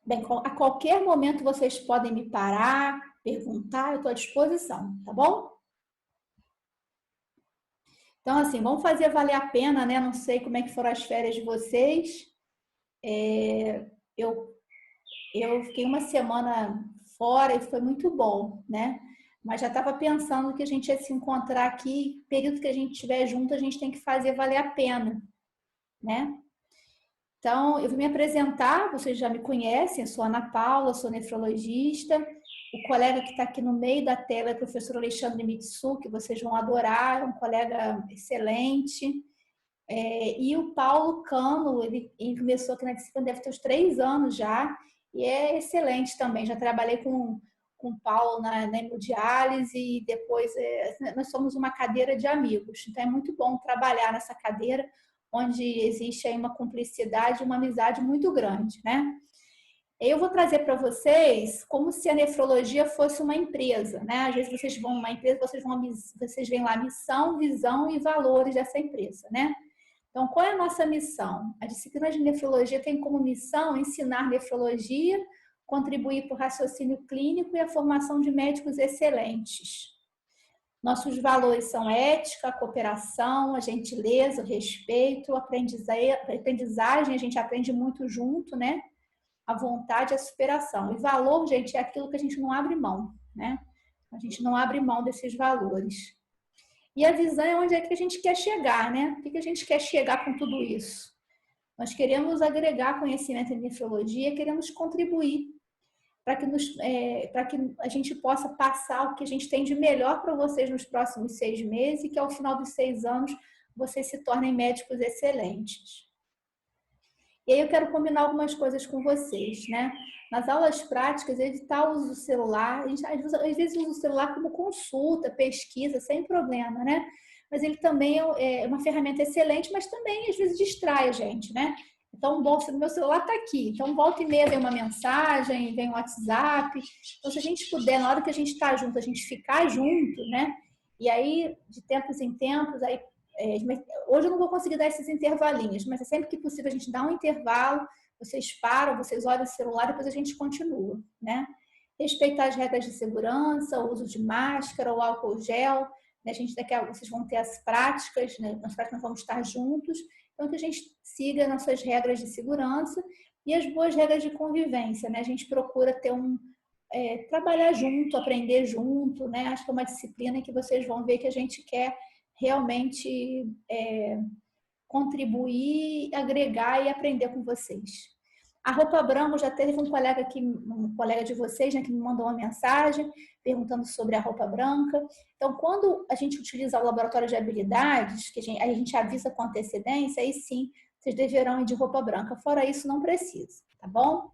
Bem, a qualquer momento vocês podem me parar, perguntar, eu estou à disposição, tá bom? Então, assim, vamos fazer valer a pena, né? Não sei como é que foram as férias de vocês. Eu, eu fiquei uma semana fora e foi muito bom, né? Mas já estava pensando que a gente ia se encontrar aqui, período que a gente estiver junto, a gente tem que fazer valer a pena, né? Então, eu vou me apresentar, vocês já me conhecem, eu sou Ana Paula, sou nefrologista. O colega que está aqui no meio da tela é o professor Alexandre Mitsu, que vocês vão adorar, é um colega excelente. E o Paulo Cano, ele começou aqui na disciplina, deve ter uns 3 anos já, e é excelente também. Já trabalhei com o Paulo na hemodiálise e depois nós somos uma cadeira de amigos. Então é muito bom trabalhar nessa cadeira, onde existe aí uma cumplicidade, uma amizade muito grande, né? Eu vou trazer para vocês como se a nefrologia fosse uma empresa, né? Às vezes vocês vão numa empresa, vocês veem lá missão, visão e valores dessa empresa, né? Então, qual é a nossa missão? A disciplina de nefrologia tem como missão ensinar nefrologia, contribuir para o raciocínio clínico e a formação de médicos excelentes. Nossos valores são ética, a cooperação, a gentileza, o respeito, a aprendizagem, a gente aprende muito junto, né? A vontade e a superação. E valor, gente, é aquilo que a gente não abre mão, né? A gente não abre mão desses valores. E a visão é onde é que a gente quer chegar, né? O que a gente quer chegar com tudo isso? Nós queremos agregar conhecimento em nefrologia, queremos contribuir para que a gente possa passar o que a gente tem de melhor para vocês nos próximos 6 meses e que ao final dos 6 anos vocês se tornem médicos excelentes. E aí eu quero combinar algumas coisas com vocês, né? Nas aulas práticas, evitar o uso do celular. A gente às vezes usa o celular como consulta, pesquisa, sem problema, né? Mas ele também é uma ferramenta excelente, mas também às vezes distrai a gente, né? Então, bom, se o meu celular está aqui, então volta e meia vem uma mensagem, vem um WhatsApp. Então, se a gente puder, na hora que a gente está junto, a gente ficar junto, né? E aí, de tempos em tempos, aí hoje eu não vou conseguir dar esses intervalinhos, mas é sempre que possível a gente dá um intervalo, vocês param, vocês olham o celular, depois a gente continua, né? Respeitar as regras de segurança, o uso de máscara, o álcool gel, né? Vocês vão ter as práticas, né? Nas práticas nós vamos estar juntos, então que a gente siga nossas regras de segurança e as boas regras de convivência, né? A gente procura ter trabalhar junto, aprender junto, né? Acho que é uma disciplina que vocês vão ver que a gente quer realmente contribuir, agregar e aprender com vocês. A roupa branca, já teve um colega de vocês, né, que me mandou uma mensagem perguntando sobre a roupa branca. Então, quando a gente utiliza o laboratório de habilidades, que a gente avisa com antecedência, aí sim, vocês deverão ir de roupa branca. Fora isso, não precisa, tá bom?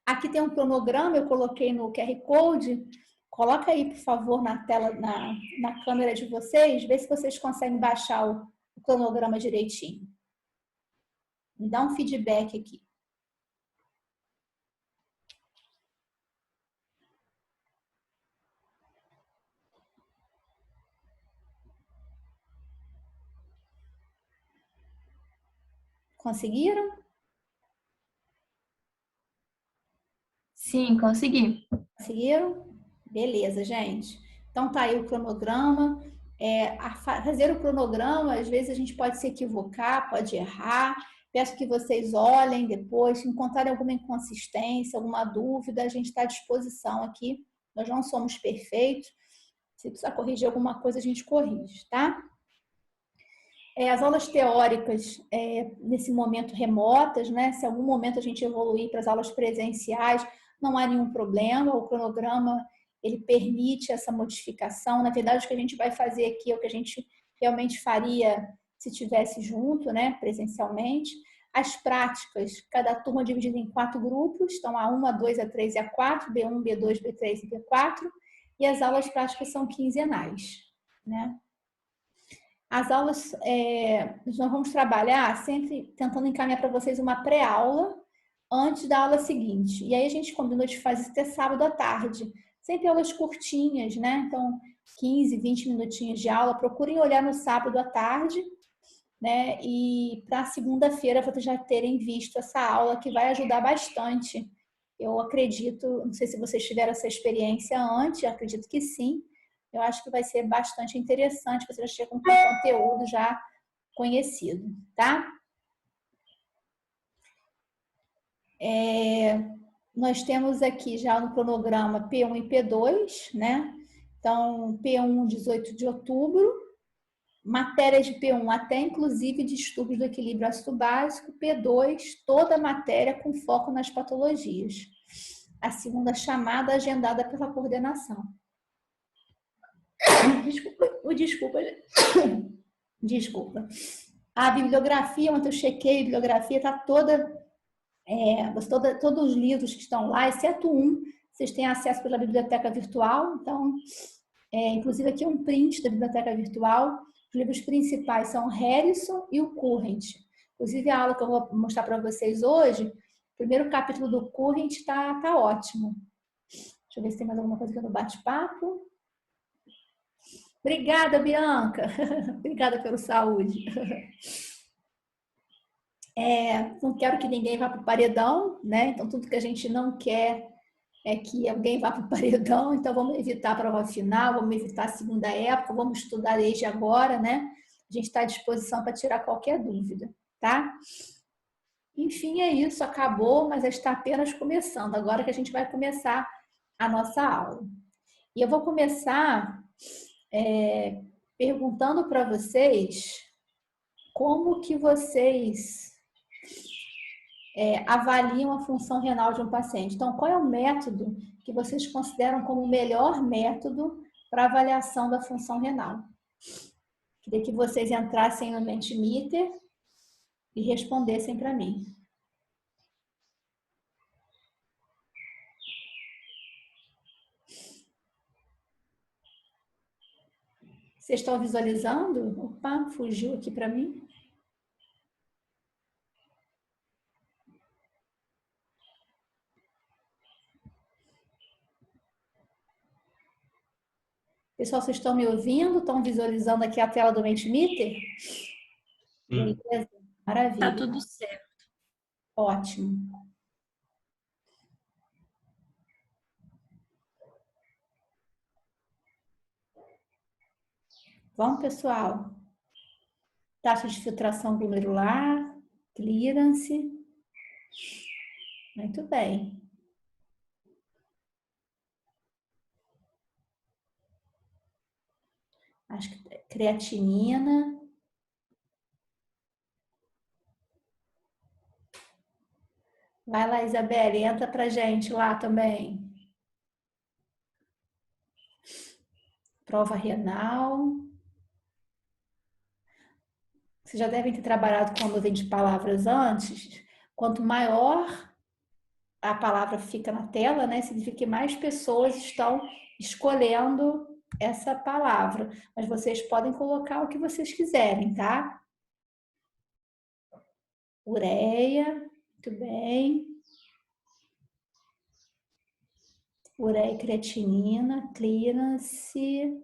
Aqui tem um cronograma, eu coloquei no QR Code. Coloca aí, por favor, na tela, na câmera de vocês, vê se vocês conseguem baixar o cronograma direitinho. Me dá um feedback aqui. Conseguiram? Sim, consegui. Conseguiram? Beleza, gente. Então tá aí o cronograma. Fazer o cronograma, às vezes a gente pode se equivocar, pode errar. Peço que vocês olhem depois, se encontrarem alguma inconsistência, alguma dúvida, a gente está à disposição aqui. Nós não somos perfeitos. Se precisar corrigir alguma coisa, a gente corrige, tá? As aulas teóricas, nesse momento remotas, né? Se em algum momento a gente evoluir para as aulas presenciais, não há nenhum problema, o cronograma ele permite essa modificação. Na verdade, o que a gente vai fazer aqui é o que a gente realmente faria se tivesse junto, né? Presencialmente. As práticas, cada turma é dividida em 4 grupos, então A1, A2, A3 e A4, B1, B2, B3 e B4, e as aulas práticas são quinzenais, né? As aulas, nós vamos trabalhar sempre tentando encaminhar para vocês uma pré-aula antes da aula seguinte. E aí a gente combinou de fazer até sábado à tarde. Sempre aulas curtinhas, né? Então, 15, 20 minutinhos de aula. Procurem olhar no sábado à tarde, né? E para segunda-feira vocês já terem visto essa aula que vai ajudar bastante. Eu acredito, não sei se vocês tiveram essa experiência antes, acredito que sim. Eu acho que vai ser bastante interessante, vocês já chegam com o conteúdo já conhecido, tá? Nós temos aqui já no cronograma P1 e P2, né? Então, P1, 18 de outubro, matérias de P1 até inclusive distúrbios do equilíbrio ácido básico, P2, toda a matéria com foco nas patologias. A segunda chamada agendada pela coordenação. Desculpa. Desculpa. A bibliografia, ontem eu chequei, a bibliografia está toda, todos os livros que estão lá, exceto um, vocês têm acesso pela biblioteca virtual, então, inclusive aqui é um print da biblioteca virtual. Os livros principais são Harrison e o Current. Inclusive, a aula que eu vou mostrar para vocês hoje, o primeiro capítulo do Current tá ótimo. Deixa eu ver se tem mais alguma coisa aqui no bate-papo. Obrigada, Bianca. Obrigada pelo saúde. Não quero que ninguém vá para o paredão, né? Então, tudo que a gente não quer é que alguém vá para o paredão. Então, vamos evitar a prova final, vamos evitar a segunda época, vamos estudar desde agora, né? A gente está à disposição para tirar qualquer dúvida, tá? Enfim, é isso. Acabou, mas está apenas começando. Agora que a gente vai começar a nossa aula. E eu vou começar perguntando para vocês como que vocês avaliam a função renal de um paciente. Então, qual é o método que vocês consideram como o melhor método para avaliação da função renal? Queria que vocês entrassem no Mentimeter e respondessem para mim. Vocês estão visualizando? Opa, fugiu aqui para mim. Pessoal, vocês estão me ouvindo? Estão visualizando aqui a tela do Mentimeter? Beleza? Maravilha. Tá tudo certo. Ótimo. Vamos, pessoal. Taxa de filtração glomerular, clearance. Muito bem. Acho que creatinina. Vai lá, Isabelle, entra pra gente lá também. Prova renal. Vocês já devem ter trabalhado com a nuvem de palavras antes. Quanto maior a palavra fica na tela, né? Significa que mais pessoas estão escolhendo essa palavra. Mas vocês podem colocar o que vocês quiserem, tá? Ureia, muito bem. Ureia e creatinina, clearance,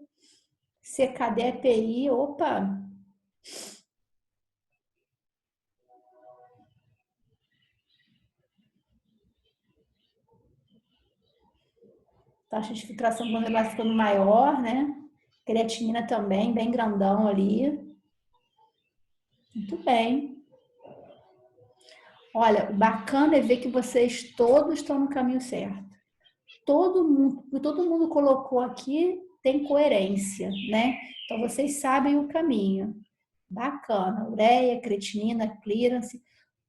CKD, EPI, opa! Taxa de filtração glomerular ficando maior, né? Creatinina também, bem grandão ali. Muito bem. Olha, o bacana é ver que vocês todos estão no caminho certo. Todo mundo colocou aqui tem coerência, né? Então vocês sabem o caminho. Bacana. Ureia, creatinina, clearance,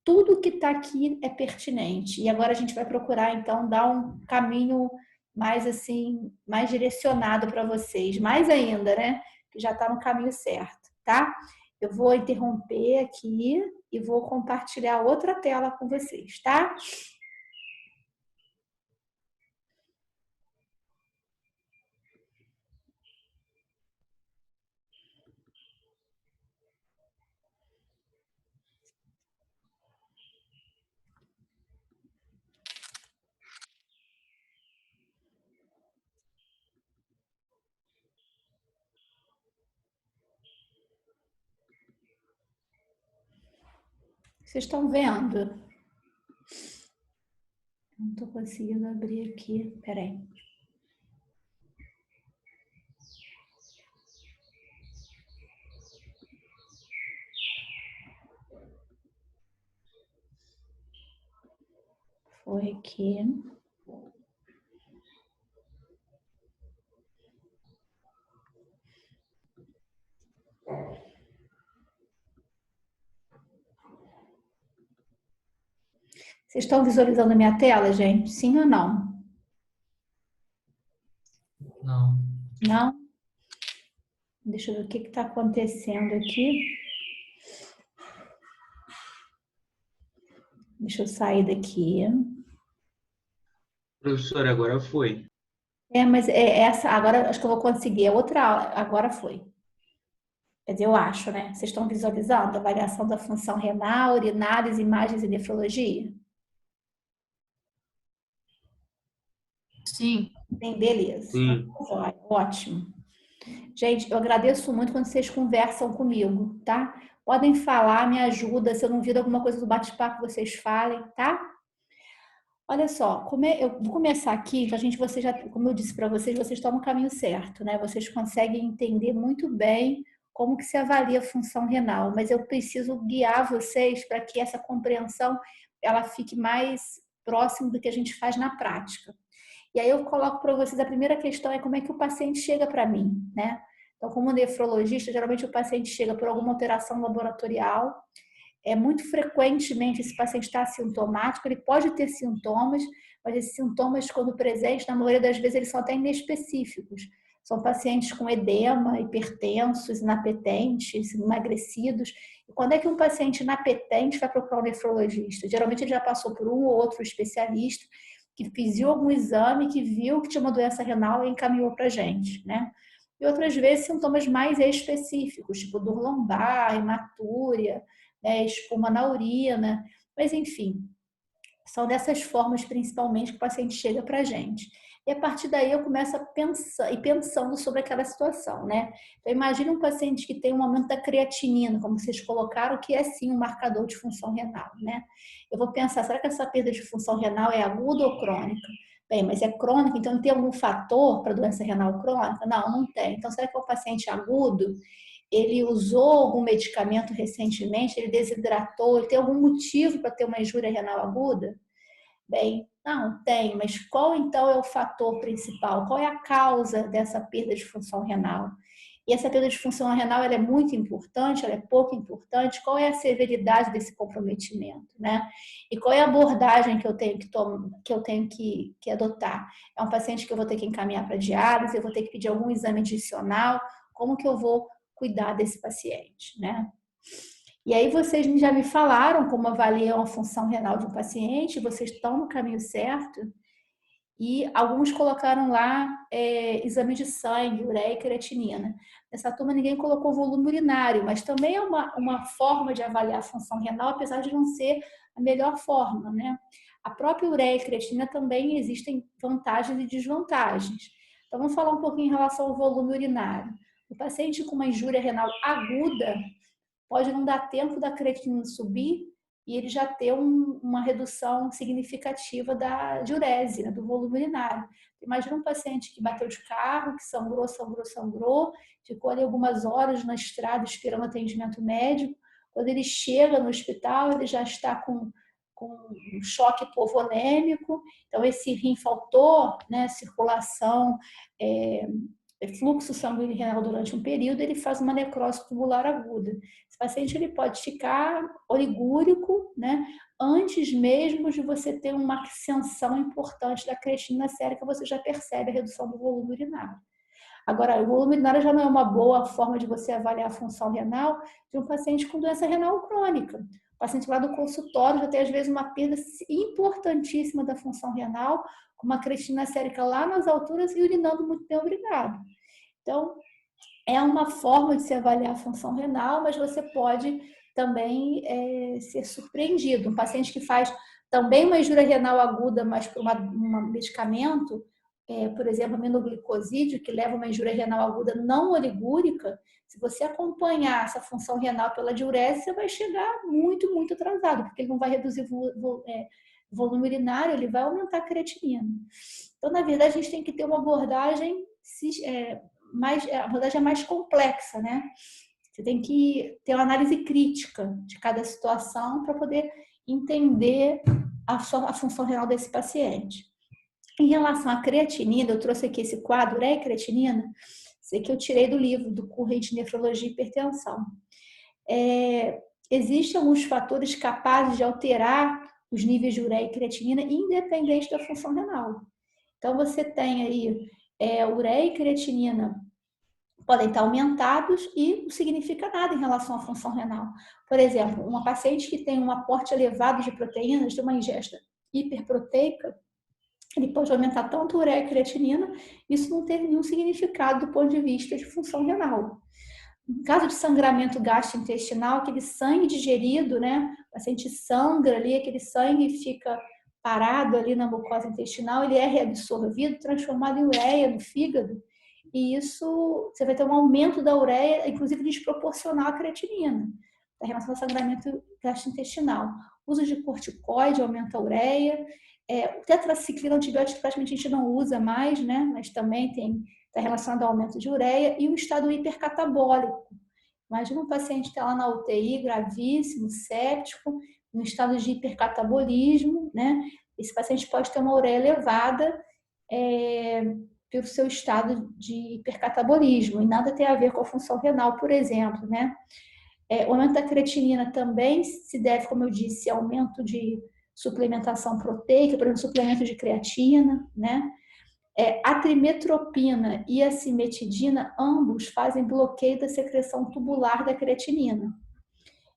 tudo que está aqui é pertinente. E agora a gente vai procurar, então, dar um caminho mais assim, mais direcionado para vocês, mais ainda, né? Que já está no caminho certo, tá? Eu vou interromper aqui e vou compartilhar outra tela com vocês, tá? Vocês estão vendo? Não estou conseguindo abrir aqui. Peraí. Foi aqui. Vocês estão visualizando a minha tela, gente? Sim ou não? Não. Não? Deixa eu ver o que está acontecendo aqui. Deixa eu sair daqui. Professora, agora foi. Mas essa, agora acho que eu vou conseguir. É outra aula, agora foi. Quer dizer, eu acho, né? Vocês estão visualizando a avaliação da função renal, urinárias, imagens e nefrologia? Sim. Sim, beleza. Sim. Joia, ótimo. Gente, eu agradeço muito quando vocês conversam comigo, tá? Podem falar, me ajuda. Se eu não vir alguma coisa do bate-papo, vocês falem, tá? Olha só, eu vou começar aqui, a gente, você já, como eu disse para vocês, vocês estão no caminho certo, né? Vocês conseguem entender muito bem como que se avalia a função renal, mas eu preciso guiar vocês para que essa compreensão ela fique mais próximo do que a gente faz na prática. E aí eu coloco para vocês, a primeira questão é como é que o paciente chega para mim, né? Então, como nefrologista, geralmente o paciente chega por alguma alteração laboratorial. Muito frequentemente esse paciente está assintomático, ele pode ter sintomas, mas esses sintomas, quando presentes, na maioria das vezes, eles são até inespecíficos. São pacientes com edema, hipertensos, inapetentes, emagrecidos. E quando é que um paciente inapetente vai procurar um nefrologista? Geralmente ele já passou por um ou outro especialista que fez algum exame, que viu que tinha uma doença renal e encaminhou para a gente, né? E outras vezes sintomas mais específicos, tipo dor lombar, hematúria, espuma na urina, mas enfim, são dessas formas principalmente que o paciente chega para a gente. E a partir daí eu começo a pensar, e pensando sobre aquela situação, né? Então imagine um paciente que tem um aumento da creatinina, como vocês colocaram, que é sim um marcador de função renal, né? Eu vou pensar, será que essa perda de função renal é aguda ou crônica? Bem, mas é crônica, então tem algum fator para doença renal crônica? Não, não tem. Então será que é um paciente agudo? Ele usou algum medicamento recentemente, ele desidratou, ele tem algum motivo para ter uma injúria renal aguda? Bem, não tem, mas qual então é o fator principal? Qual é a causa dessa perda de função renal? E essa perda de função renal ela é muito importante, ela é pouco importante? Qual é a severidade desse comprometimento, né? E qual é a abordagem que eu tenho que adotar? É um paciente que eu vou ter que encaminhar para diálise, eu vou ter que pedir algum exame adicional? Como que eu vou cuidar desse paciente, né? E aí vocês já me falaram como avaliam a função renal de um paciente, vocês estão no caminho certo. E alguns colocaram lá exame de sangue, ureia e creatinina. Nessa turma ninguém colocou volume urinário, mas também é uma forma de avaliar a função renal, apesar de não ser a melhor forma, né? A própria ureia e creatinina também existem vantagens e desvantagens. Então vamos falar um pouquinho em relação ao volume urinário. O paciente com uma injúria renal aguda pode não dar tempo da creatinina subir e ele já ter uma redução significativa da diurese, né, do volume urinário. Imagina um paciente que bateu de carro, que sangrou, ficou ali algumas horas na estrada esperando atendimento médico. Quando ele chega no hospital, ele já está com um choque hipovolêmico, então esse rim faltou, né, circulação, fluxo sanguíneo renal durante um período, ele faz uma necrose tubular aguda. Esse paciente ele pode ficar oligúrico, né, antes mesmo de você ter uma ascensão importante da creatinina sérica, você já percebe a redução do volume urinário. Agora, o volume urinário já não é uma boa forma de você avaliar a função renal de um paciente com doença renal crônica. O paciente lá do consultório já tem, às vezes, uma perda importantíssima da função renal, com uma creatinina sérica lá nas alturas e urinando muito bem, obrigado. Então, é uma forma de se avaliar a função renal, mas você pode também ser surpreendido. Um paciente que faz também uma injúria renal aguda, mas por um medicamento, por exemplo, aminoglicosídeo, que leva a uma injúria renal aguda não oligúrica, se você acompanhar essa função renal pela diurese, você vai chegar muito, muito atrasado, porque ele não vai reduzir volume urinário, ele vai aumentar a creatinina. Então, na verdade, a gente tem que ter uma abordagem a abordagem é mais complexa, né? Você tem que ter uma análise crítica de cada situação para poder entender a função renal desse paciente. Em relação à creatinina, eu trouxe aqui esse quadro, ureia e creatinina, esse aqui eu tirei do livro do Current de Nefrologia e Hipertensão. Existem alguns fatores capazes de alterar os níveis de ureia e creatinina independente da função renal. Então, você tem aí ureia e creatinina podem estar aumentados e não significa nada em relação à função renal. Por exemplo, uma paciente que tem um aporte elevado de proteínas, de uma ingesta hiperproteica, ele pode aumentar tanto a ureia e a creatinina, isso não tem nenhum significado do ponto de vista de função renal. No caso de sangramento gastrointestinal, aquele sangue digerido, né? O paciente sangra ali, aquele sangue fica parado ali na mucosa intestinal, ele é reabsorvido, transformado em ureia no fígado, e isso, você vai ter um aumento da ureia, inclusive desproporcional à creatinina, em relação ao sangramento gastrointestinal. O uso de corticoide aumenta a ureia, o tetraciclina, antibiótico que praticamente a gente não usa mais, né? Mas também está relacionado ao aumento de ureia, e o estado hipercatabólico. Imagina um paciente que está lá na UTI, gravíssimo, séptico, no estado de hipercatabolismo, né? Esse paciente pode ter uma ureia elevada pelo seu estado de hipercatabolismo, e nada tem a ver com a função renal, por exemplo, né? O aumento da creatinina também se deve, como eu disse, ao aumento de suplementação proteica, por exemplo, suplemento de creatina, né? A trimetropina e a cimetidina, ambos fazem bloqueio da secreção tubular da creatinina.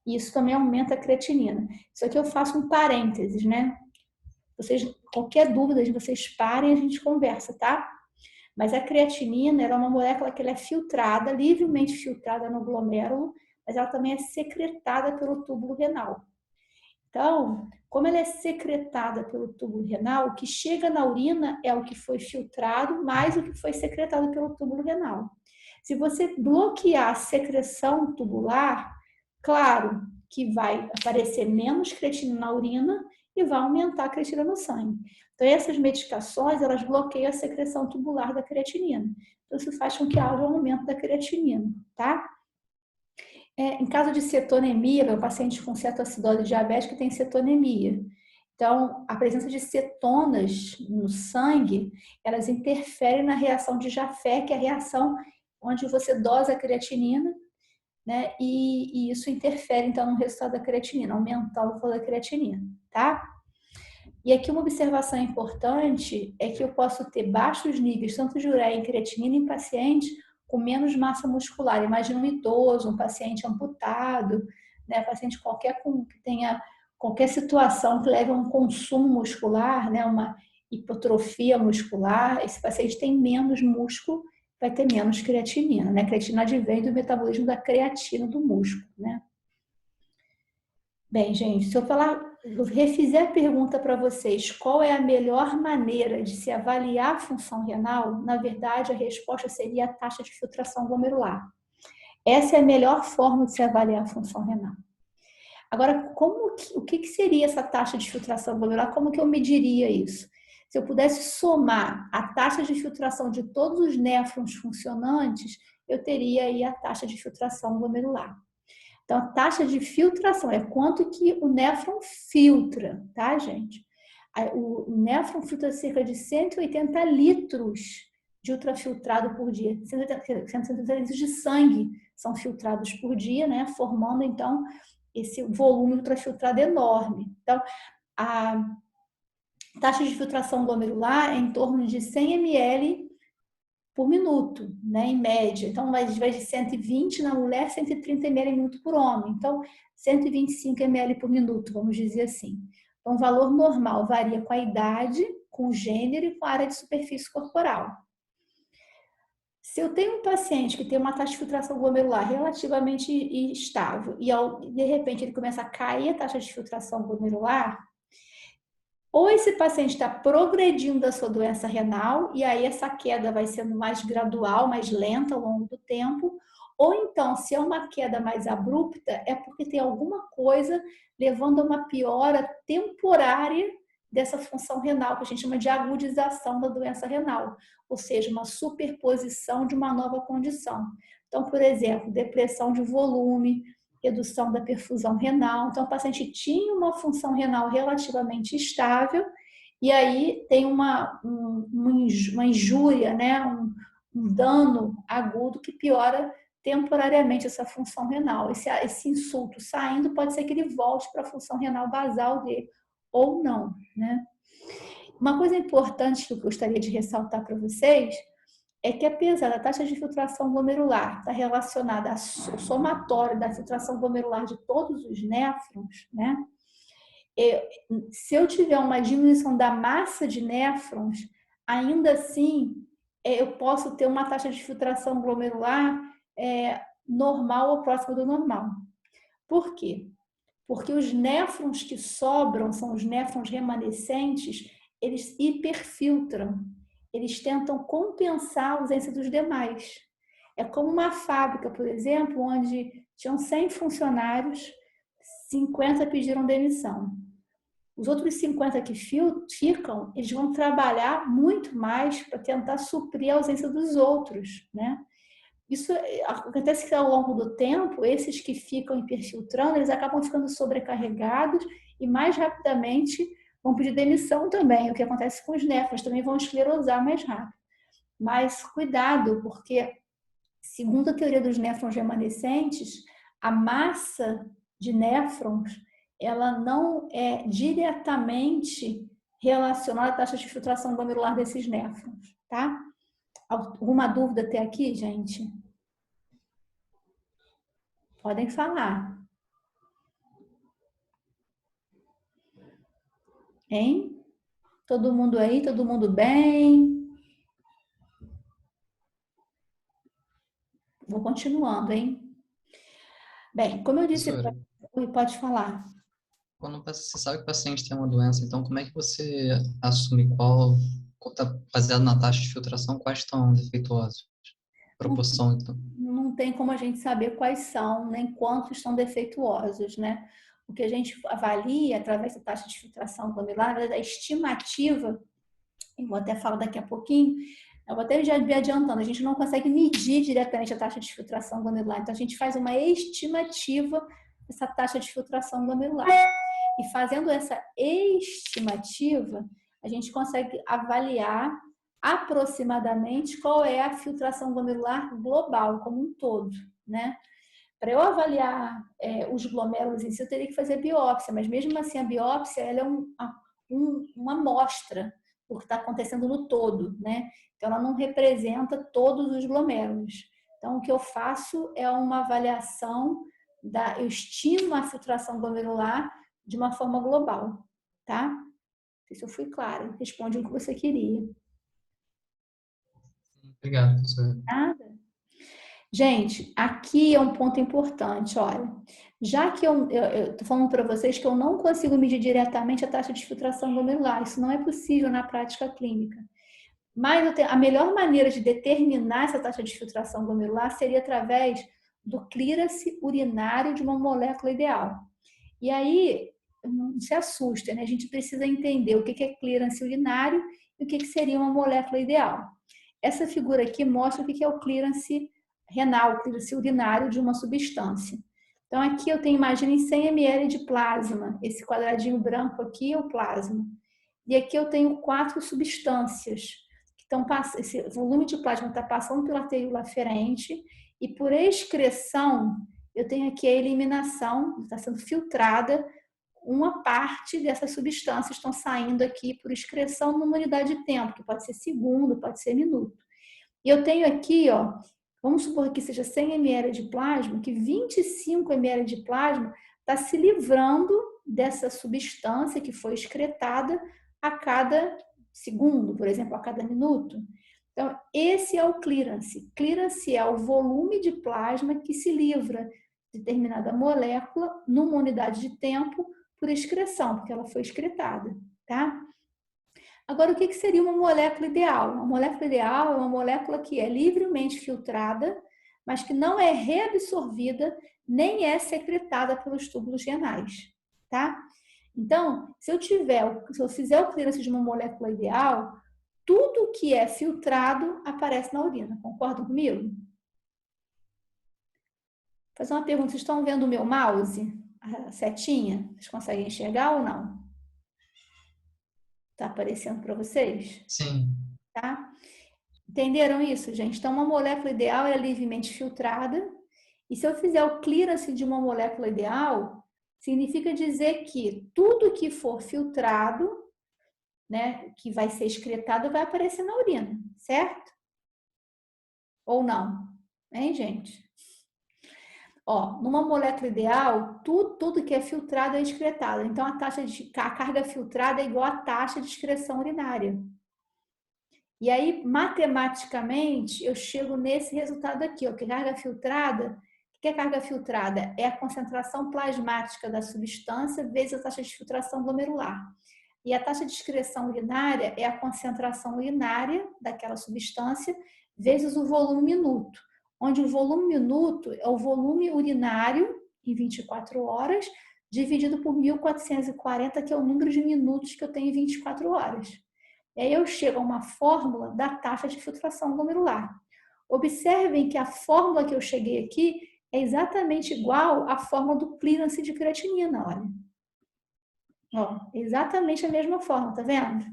E isso também aumenta a creatinina. Isso aqui eu faço um parênteses, né? Qualquer dúvida, vocês parem e a gente conversa, tá? Mas a creatinina é uma molécula que ela é filtrada, livremente filtrada no glomérulo, mas ela também é secretada pelo túbulo renal. Então, como ela é secretada pelo túbulo renal, o que chega na urina é o que foi filtrado mais o que foi secretado pelo túbulo renal. Se você bloquear a secreção tubular, claro que vai aparecer menos creatina na urina e vai aumentar a creatina no sangue. Então, essas medicações, elas bloqueiam a secreção tubular da creatinina. Então, isso faz com que haja um aumento da creatinina, tá? Em caso de cetonemia, o paciente com cetoacidose diabética tem cetonemia. Então, a presença de cetonas no sangue, elas interferem na reação de Jaffe, que é a reação onde você dosa a creatinina, né? E isso interfere, então, no resultado da creatinina, aumentando o valor da creatinina, tá? E aqui uma observação importante é que eu posso ter baixos níveis, tanto de ureia e creatinina em pacientes com menos massa muscular. Imagina um idoso, um paciente amputado, né? Paciente que tenha qualquer situação que leve a um consumo muscular, né? Uma hipotrofia muscular. Esse paciente tem menos músculo, vai ter menos creatinina, né? A creatinina advém do metabolismo da creatina do músculo, né? Bem, gente, se eu refizer a pergunta para vocês, qual é a melhor maneira de se avaliar a função renal? Na verdade, a resposta seria a taxa de filtração glomerular. Essa é a melhor forma de se avaliar a função renal. Agora, o que seria essa taxa de filtração glomerular? Como que eu mediria isso? Se eu pudesse somar a taxa de filtração de todos os néfrons funcionantes, eu teria aí a taxa de filtração glomerular. Então, a taxa de filtração é quanto que o néfron filtra, tá, gente? O néfron filtra cerca de 180 litros de ultrafiltrado por dia. 180 litros de sangue são filtrados por dia, né? Formando, então, esse volume ultrafiltrado enorme. Então, a taxa de filtração glomerular é em torno de 100 ml por minuto, né, em média. Então, vai de 120 na mulher, 130 ml por minuto por homem. Então, 125 ml por minuto, vamos dizer assim. Então, o valor normal varia com a idade, com o gênero e com a área de superfície corporal. Se eu tenho um paciente que tem uma taxa de filtração glomerular relativamente estável e, de repente, ele começa a cair a taxa de filtração glomerular, Ou esse paciente está progredindo da sua doença renal e aí essa queda vai sendo mais gradual, mais lenta ao longo do tempo. Ou então, se é uma queda mais abrupta, é porque tem alguma coisa levando a uma piora temporária dessa função renal, que a gente chama de agudização da doença renal, ou seja, uma superposição de uma nova condição. Então, por exemplo, depressão de volume, redução da perfusão renal. Então, o paciente tinha uma função renal relativamente estável e aí tem uma injúria, né? Um dano agudo que piora temporariamente essa função renal. Esse insulto saindo pode ser que ele volte para a função renal basal dele ou não, né? Uma coisa importante que eu gostaria de ressaltar para vocês é que apesar da taxa de filtração glomerular estar relacionada ao somatório da filtração glomerular de todos os néfrons, né? Se eu tiver uma diminuição da massa de néfrons, ainda assim eu posso ter uma taxa de filtração glomerular normal ou próxima do normal. Por quê? Porque os néfrons que sobram, são os néfrons remanescentes, eles hiperfiltram. Eles tentam compensar a ausência dos demais. É como uma fábrica, por exemplo, onde tinham 100 funcionários, 50 pediram demissão. Os outros 50 que ficam, eles vão trabalhar muito mais para tentar suprir a ausência dos outros, né? Isso acontece que ao longo do tempo, esses que ficam hiperfiltrando, eles acabam ficando sobrecarregados e mais rapidamente vão pedir demissão também. O que acontece com os néfrons, também vão esclerosar mais rápido. Mas cuidado, porque segundo a teoria dos néfrons remanescentes, a massa de néfrons, ela não é diretamente relacionada à taxa de filtração glomerular desses néfrons, tá? Alguma dúvida até aqui, gente? Podem falar. Hein? Todo mundo aí? Todo mundo bem? Vou continuando, hein? Bem, como eu disse, pode falar. Quando você sabe que o paciente tem uma doença, então como é que você assume qual, baseado na taxa de filtração, quais estão defeituosos? Proporção, então. Não tem como a gente saber quais são, nem quantos estão defeituosos, né? O que a gente avalia através da taxa de filtração glomerular é da estimativa, eu vou até falar daqui a pouquinho, eu vou até já me adiantando, a gente não consegue medir diretamente a taxa de filtração glomerular, então a gente faz uma estimativa dessa taxa de filtração glomerular. E fazendo essa estimativa, a gente consegue avaliar aproximadamente qual é a filtração glomerular global como um todo, né? Para eu avaliar os glomérulos em si, eu teria que fazer biópsia, mas mesmo assim a biópsia ela é uma amostra do que está acontecendo no todo, né? Então ela não representa todos os glomérulos. Então o que eu faço é uma avaliação eu estimo a filtração glomerular de uma forma global, tá? Não sei se eu fui clara, responde o que você queria. Obrigado, professor. Nada. Gente, aqui é um ponto importante, olha. Já que eu estou falando para vocês que eu não consigo medir diretamente a taxa de filtração glomerular, isso não é possível na prática clínica. Mas a melhor maneira de determinar essa taxa de filtração glomerular seria através do clearance urinário de uma molécula ideal. E aí, não se assusta, né? A gente precisa entender o que é clearance urinário e o que seria uma molécula ideal. Essa figura aqui mostra o que é o clearance renal, o clearance urinário de uma substância. Então, aqui eu tenho, imaginem, 100 ml de plasma. Esse quadradinho branco aqui é o plasma. E aqui eu tenho 4 substâncias. Esse volume de plasma está passando pela arteríola aferente e por excreção eu tenho aqui a eliminação, está sendo filtrada uma parte dessas substâncias estão saindo aqui por excreção numa unidade de tempo, que pode ser segundo, pode ser minuto. E eu tenho aqui, ó, vamos supor que seja 100 ml de plasma, que 25 ml de plasma está se livrando dessa substância que foi excretada a cada segundo, por exemplo, a cada minuto. Então, esse é o clearance. Clearance é o volume de plasma que se livra de determinada molécula numa unidade de tempo por excreção, porque ela foi excretada, tá? Agora, o que seria uma molécula ideal? Uma molécula ideal é uma molécula que é livremente filtrada, mas que não é reabsorvida nem é secretada pelos túbulos renais, tá? Então, se eu fizer o clearance de uma molécula ideal, tudo que é filtrado aparece na urina. Concordam comigo? Vou fazer uma pergunta. Vocês estão vendo o meu mouse? A setinha? Vocês conseguem enxergar ou não? Tá aparecendo para vocês? Sim. Tá? Entenderam isso, gente? Então, uma molécula ideal é livremente filtrada. E se eu fizer o clearance de uma molécula ideal, significa dizer que tudo que for filtrado, né, que vai ser excretado, vai aparecer na urina, certo? Ou não? Hein, gente? Ó, numa molécula ideal, tudo que é filtrado é excretado. Então, a carga filtrada é igual à taxa de excreção urinária. E aí, matematicamente, eu chego nesse resultado aqui, ó, que carga filtrada. O que é carga filtrada? É a concentração plasmática da substância vezes a taxa de filtração glomerular. E a taxa de excreção urinária é a concentração urinária daquela substância vezes o volume minuto, onde o volume minuto é o volume urinário em 24 horas, dividido por 1440, que é o número de minutos que eu tenho em 24 horas. E aí eu chego a uma fórmula da taxa de filtração glomerular. Observem que a fórmula que eu cheguei aqui é exatamente igual à fórmula do clearance de creatinina, olha. Ó, exatamente a mesma forma, tá vendo?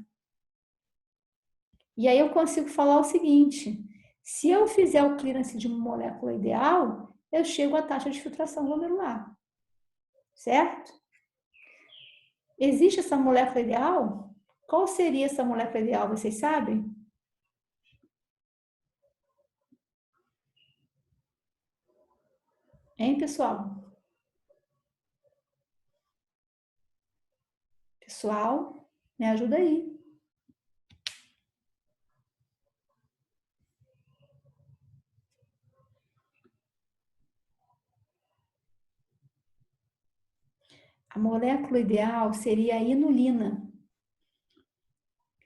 E aí eu consigo falar o seguinte: se eu fizer o clearance de uma molécula ideal, eu chego à taxa de filtração glomerular. Certo? Existe essa molécula ideal? Qual seria essa molécula ideal? Vocês sabem? Hein, pessoal? Pessoal, me ajuda aí. A molécula ideal seria a inulina.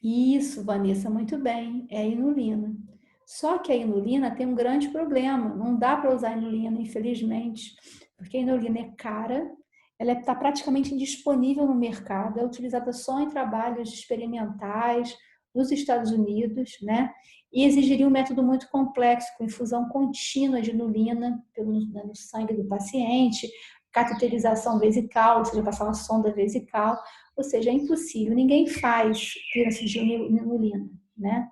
Isso, Vanessa, muito bem, é a inulina. Só que a inulina tem um grande problema, não dá para usar a inulina, infelizmente, porque a inulina é cara, ela está praticamente indisponível no mercado, é utilizada só em trabalhos experimentais nos Estados Unidos, né? E exigiria um método muito complexo, com infusão contínua de inulina no sangue do paciente, cateterização vesical, ou seja, passar uma sonda vesical, ou seja, é impossível, ninguém faz clearance de inulina, né?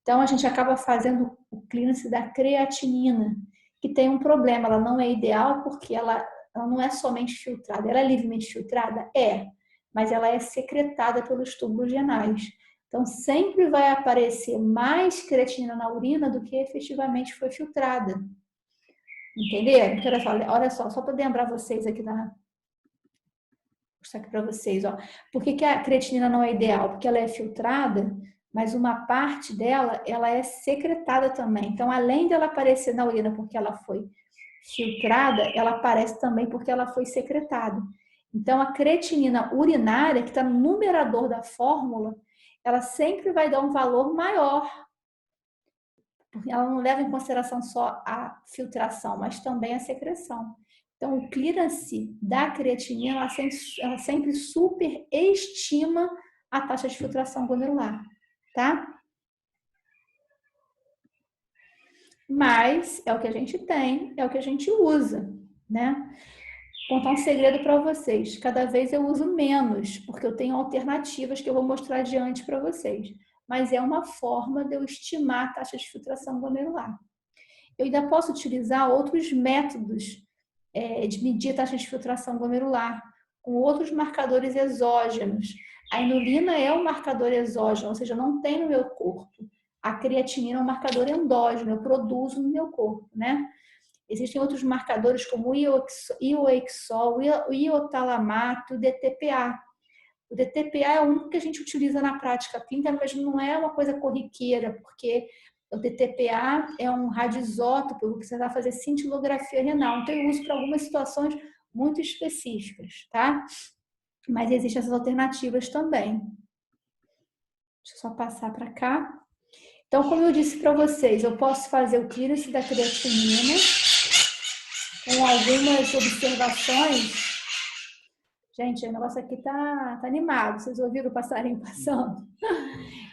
Então, a gente acaba fazendo o clearance da creatinina, que tem um problema, ela não é ideal porque ela não é somente filtrada, ela é livremente filtrada? É, mas ela é secretada pelos túbulos renais. Então, sempre vai aparecer mais creatinina na urina do que efetivamente foi filtrada. Entenderam? Então, olha só para lembrar vocês aqui vou mostrar aqui para vocês, ó. Por que a creatinina não é ideal? Porque ela é filtrada, mas uma parte dela, ela é secretada também. Então, além dela aparecer na urina porque ela foi filtrada, ela aparece também porque ela foi secretada. Então, a creatinina urinária, que está no numerador da fórmula, ela sempre vai dar um valor maior, porque ela não leva em consideração só a filtração, mas também a secreção. Então, o clearance da creatinina, ela sempre superestima a taxa de filtração glomerular, tá? Mas é o que a gente tem, é o que a gente usa, né? Vou contar um segredo para vocês. Cada vez eu uso menos, porque eu tenho alternativas que eu vou mostrar adiante para vocês. Mas é uma forma de eu estimar a taxa de filtração glomerular. Eu ainda posso utilizar outros métodos de medir a taxa de filtração glomerular, com outros marcadores exógenos. A inulina é um marcador exógeno, ou seja, não tem no meu corpo. A creatinina é um marcador endógeno, eu produzo no meu corpo, né? Existem outros marcadores como o ioexol, o iotalamato, o DTPA. O DTPA é o único que a gente utiliza na prática clínica, mas não é uma coisa corriqueira, porque o DTPA é um radioisótopo que você vai fazer cintilografia renal. Então, eu uso para algumas situações muito específicas, tá? Mas existem essas alternativas também. Deixa eu só passar para cá. Então, como eu disse para vocês, eu posso fazer o clearance da creatinina com algumas observações. Gente, o negócio aqui tá animado. Vocês ouviram o passarinho passando?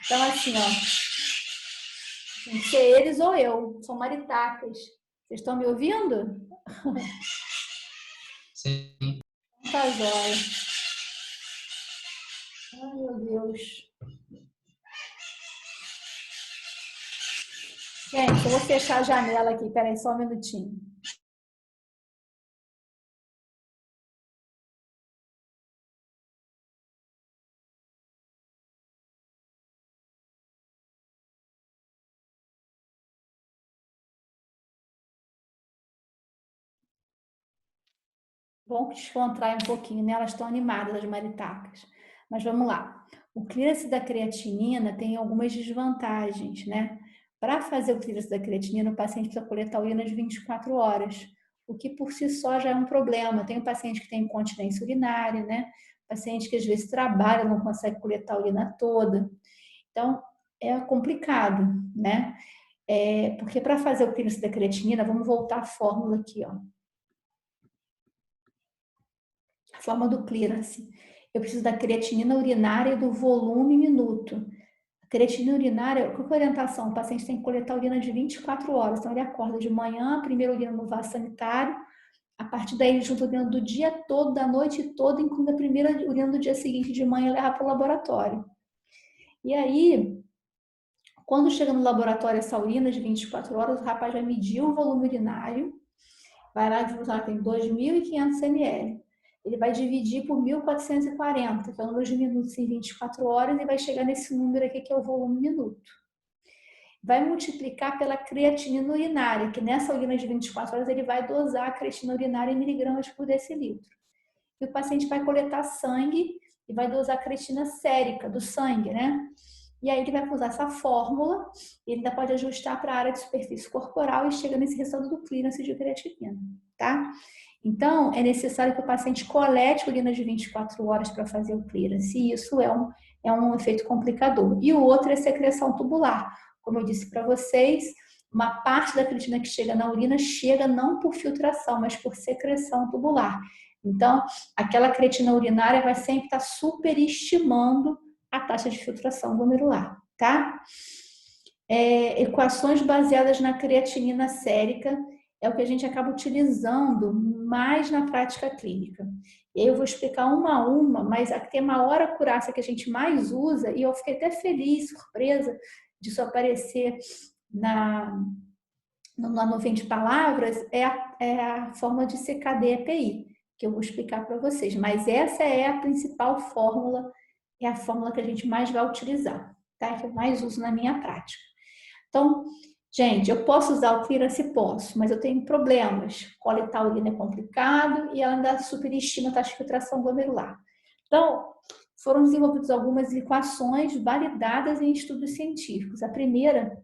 Então, assim, ó. Tem que ser eles ou eu. São maritacas. Vocês estão me ouvindo? Sim. Tá jóia. Ai, meu Deus. Gente, eu vou fechar a janela aqui. Peraí, só um minutinho. Bom que descontrai um pouquinho, né? Elas estão animadas, as maritacas. Mas vamos lá. O clearance da creatinina tem algumas desvantagens, né? Para fazer o clearance da creatinina, o paciente precisa coletar urina de 24 horas, o que por si só já é um problema. Tem um paciente que tem incontinência urinária, né? Paciente que às vezes trabalha, não consegue coletar a urina toda. Então, é complicado, né? Porque para fazer o clearance da creatinina, vamos voltar à fórmula aqui, ó. Forma do clearance. Eu preciso da creatinina urinária e do volume minuto. A creatinina urinária, qual é a orientação? O paciente tem que coletar urina de 24 horas. Então, ele acorda de manhã, primeiro urina no vaso sanitário, a partir daí ele junta a urina do dia todo, da noite toda, incluindo a primeira urina do dia seguinte de manhã e leva para o laboratório. E aí, quando chega no laboratório essa urina de 24 horas, o rapaz vai medir o volume urinário, vai lá e tem 2.500 ml. Ele vai dividir por 1.440, que é o número de minutos em 24 horas, e vai chegar nesse número aqui, que é o volume minuto. Vai multiplicar pela creatinina urinária, que nessa urina de 24 horas ele vai dosar a creatinina urinária em miligramas por decilitro. E o paciente vai coletar sangue e vai dosar a creatina sérica do sangue, né? E aí ele vai usar essa fórmula, e ele ainda pode ajustar para a área de superfície corporal e chega nesse resultado do clearance de creatinina, tá? Então, é necessário que o paciente colete urina de 24 horas para fazer o clearance, e isso é um efeito complicador. E o outro é secreção tubular. Como eu disse para vocês, uma parte da creatina que chega na urina chega não por filtração, mas por secreção tubular. Então, aquela creatina urinária vai sempre estar superestimando a taxa de filtração glomerular, tá? Equações baseadas na creatinina sérica é o que a gente acaba utilizando mais na prática clínica. E aí eu vou explicar uma a uma, mas a que tem a maior acurácia que a gente mais usa, e eu fiquei até feliz, surpresa, disso aparecer na nuvem de palavras, é a forma de CKD-EPI, que eu vou explicar para vocês. Mas essa é a principal fórmula, é a fórmula que a gente mais vai utilizar, tá? Que eu mais uso na minha prática. Então, gente, eu posso usar o clearance? Posso, mas eu tenho problemas. Coletar urina é complicado e ela ainda superestima a taxa de filtração glomerular. Então, foram desenvolvidas algumas equações validadas em estudos científicos. A primeira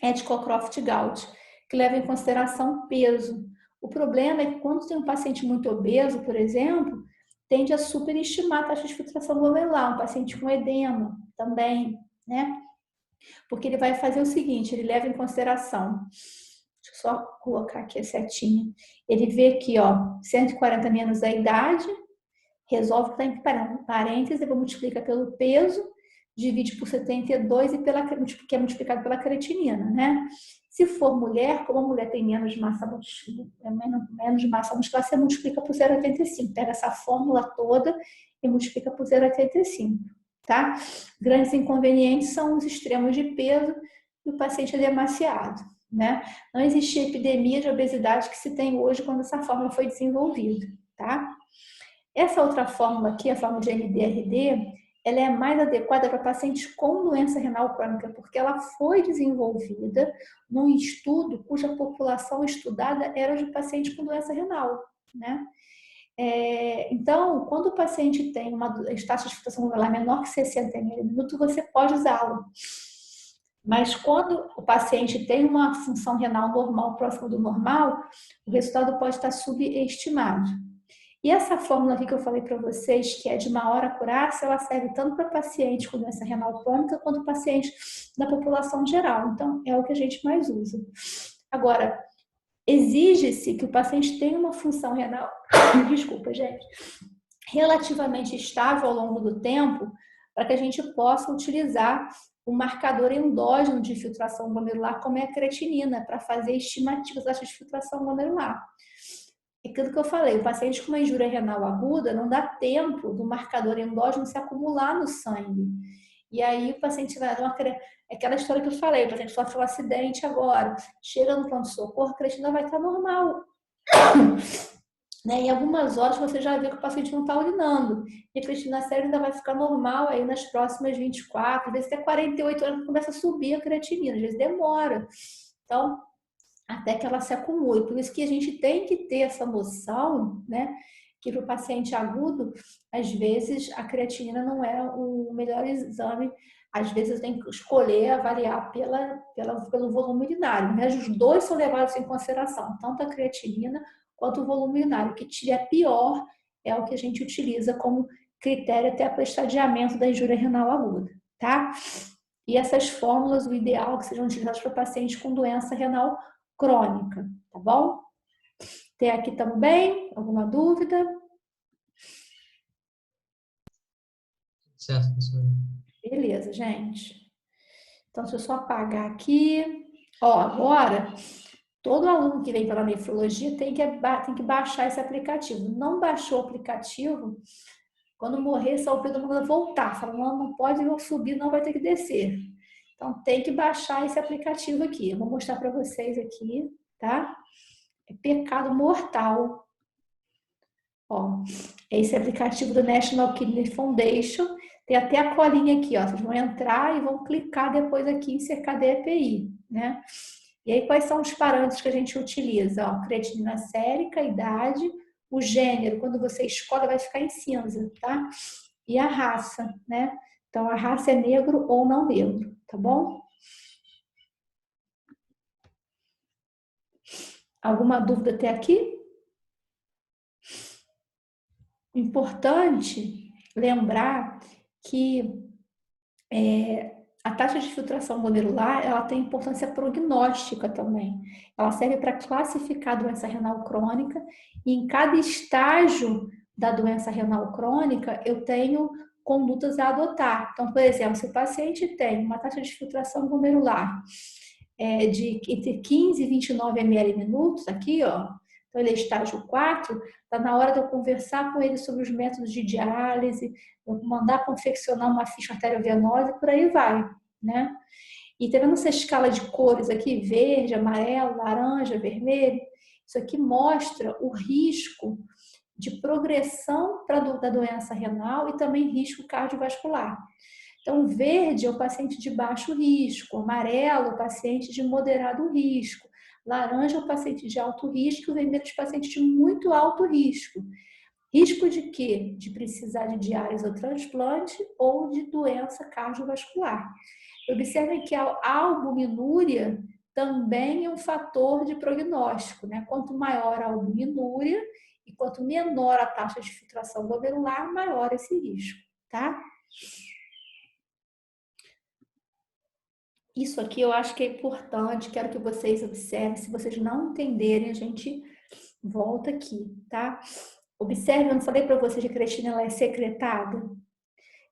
é de Cockcroft-Gault, que leva em consideração peso. O problema é que quando tem um paciente muito obeso, por exemplo, tende a superestimar a taxa de filtração glomerular, um paciente com edema também, né? Porque ele vai fazer o seguinte, ele leva em consideração, deixa eu só colocar aqui a setinha, ele vê aqui, ó, 140 menos a idade, resolve que está em parênteses, depois multiplica pelo peso, divide por 72 e que é multiplicado pela creatinina, né? Se for mulher, como a mulher tem menos massa muscular, você multiplica por 0,85. Pega essa fórmula toda e multiplica por 0,85, tá? Grandes inconvenientes são os extremos de peso e o paciente é demasiado, né? Não existia epidemia de obesidade que se tem hoje quando essa fórmula foi desenvolvida, tá? Essa outra fórmula aqui, a fórmula de NDRD, ela é mais adequada para pacientes com doença renal crônica, porque ela foi desenvolvida num estudo cuja população estudada era de pacientes com doença renal, né? Então, quando o paciente tem uma taxa de filtração glomerular menor que 60 ml por minuto, você pode usá-lo. Mas quando o paciente tem uma função renal normal, próxima do normal, o resultado pode estar subestimado. E essa fórmula aqui que eu falei para vocês, que é de uma hora curar-se, ela serve tanto para pacientes com doença renal crônica quanto pacientes da população geral. Então, é o que a gente mais usa. Agora, exige-se que o paciente tenha uma função renal, desculpa, gente, relativamente estável ao longo do tempo, para que a gente possa utilizar um marcador endógeno de filtração glomerular, como é a creatinina, para fazer estimativas das taxas de filtração glomerular. É aquilo que eu falei, o paciente com uma injúria renal aguda não dá tempo do marcador endógeno se acumular no sangue. E aí o paciente vai dar uma... É aquela história que eu falei, o paciente sofre um acidente agora, chega no pronto-socorro, a creatinina vai estar normal. Né? Em algumas horas você já vê que o paciente não está urinando. E a creatinina séria ainda vai ficar normal aí nas próximas 24, às vezes até 48 horas começa a subir a creatinina, às vezes demora. Então, até que ela se acumule. Por isso que a gente tem que ter essa noção, né? Que para o paciente agudo, às vezes a creatinina não é o melhor exame. Às vezes tem que escolher avaliar pelo volume urinário. Né? Os dois são levados em consideração, tanto a creatinina quanto o volume urinário. O que tiver pior é o que a gente utiliza como critério até para o estadiamento da injúria renal aguda, tá? E essas fórmulas, o ideal é que sejam utilizadas para pacientes com doença renal crônica, tá bom? Até aqui também, alguma dúvida? Certo, professora. Beleza, gente. Então, se eu só apagar aqui... Ó, agora, todo aluno que vem pela nefrologia tem que baixar esse aplicativo. Não baixou o aplicativo, quando morrer, só o Pedro manda voltar. Fala, não pode subir, não vai ter que descer. Então, tem que baixar esse aplicativo aqui. Eu vou mostrar para vocês aqui, tá? É pecado mortal. Ó, esse aplicativo do National Kidney Foundation, tem até a colinha aqui, ó. Vocês vão entrar e vão clicar depois aqui em CKD EPI, né? E aí, quais são os parâmetros que a gente utiliza? Ó, creatinina sérica, idade, o gênero, quando você escolhe, vai ficar em cinza, tá? E a raça, né? Então, a raça é negro ou não negro, tá bom? Alguma dúvida até aqui? Importante lembrar que a taxa de filtração glomerular, ela tem importância prognóstica também. Ela serve para classificar a doença renal crônica e em cada estágio da doença renal crônica eu tenho condutas a adotar. Então, por exemplo, se o paciente tem uma taxa de filtração glomerular de entre 15 e 29 ml minutos, aqui, ó, então ele é estágio 4, está na hora de eu conversar com ele sobre os métodos de diálise, eu mandar confeccionar uma ficha arteriovenosa e por aí vai, né? E tá vendo essa escala de cores aqui, verde, amarelo, laranja, vermelho? Isso aqui mostra o risco de progressão da doença renal e também risco cardiovascular. Então, verde é o paciente de baixo risco, amarelo é o paciente de moderado risco, laranja é o paciente de alto risco e o vermelho é o paciente de muito alto risco. Risco de quê? De precisar de diálise ou transplante ou de doença cardiovascular. Observem que a albuminúria também é um fator de prognóstico, né? Quanto maior a albuminúria e quanto menor a taxa de filtração glomerular, maior esse risco, tá? Isso aqui eu acho que é importante, quero que vocês observem. Se vocês não entenderem, a gente volta aqui, tá? Observe, eu não falei para vocês que a creatina ela é secretada?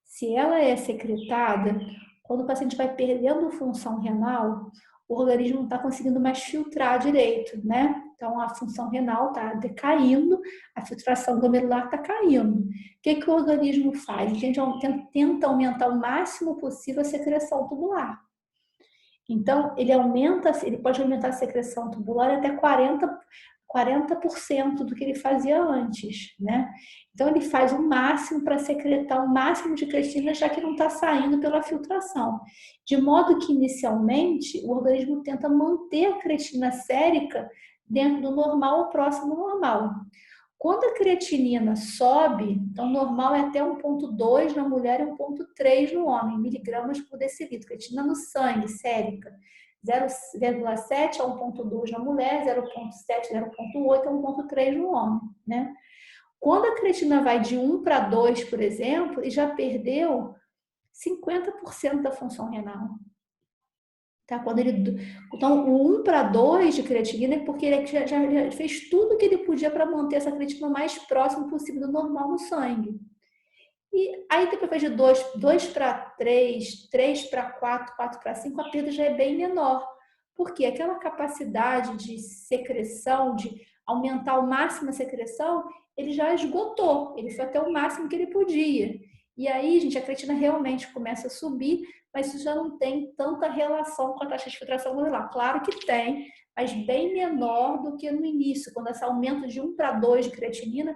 Se ela é secretada, quando o paciente vai perdendo função renal, o organismo não está conseguindo mais filtrar direito, né? Então, a função renal está decaindo, a filtração glomerular está caindo. O que o organismo faz? Ele tenta aumentar o máximo possível a secreção tubular. Então, ele pode aumentar a secreção tubular até 40% do que ele fazia antes, né? Então, ele faz o máximo para secretar o máximo de creatina, já que não está saindo pela filtração. De modo que, inicialmente, o organismo tenta manter a creatina sérica dentro do normal ou próximo do normal. Quando a creatinina sobe, então normal é até 1,2 na mulher e 1,3 no homem, miligramas por decilitro. Creatinina no sangue, sérica, 0,7 a 1,2 na mulher, 0,7, 0,8 a 1,3 no homem, né? Quando a creatina vai de 1 para 2, por exemplo, ele já perdeu 50% da função renal. Tá? Então, o 1 para 2 de creatinina é porque ele já fez tudo o que ele podia para manter essa creatina o mais próximo possível do normal no sangue. E aí, depois de 2 para 3, 3 para 4, 4 para 5, a perda já é bem menor. Porque aquela capacidade de secreção, de aumentar ao máximo a secreção, ele já esgotou. Ele foi até o máximo que ele podia. E aí, gente, a creatina realmente começa a subir, mas isso já não tem tanta relação com a taxa de filtração glomerular. Claro que tem, mas bem menor do que no início, quando esse aumento de 1 para 2 de creatinina,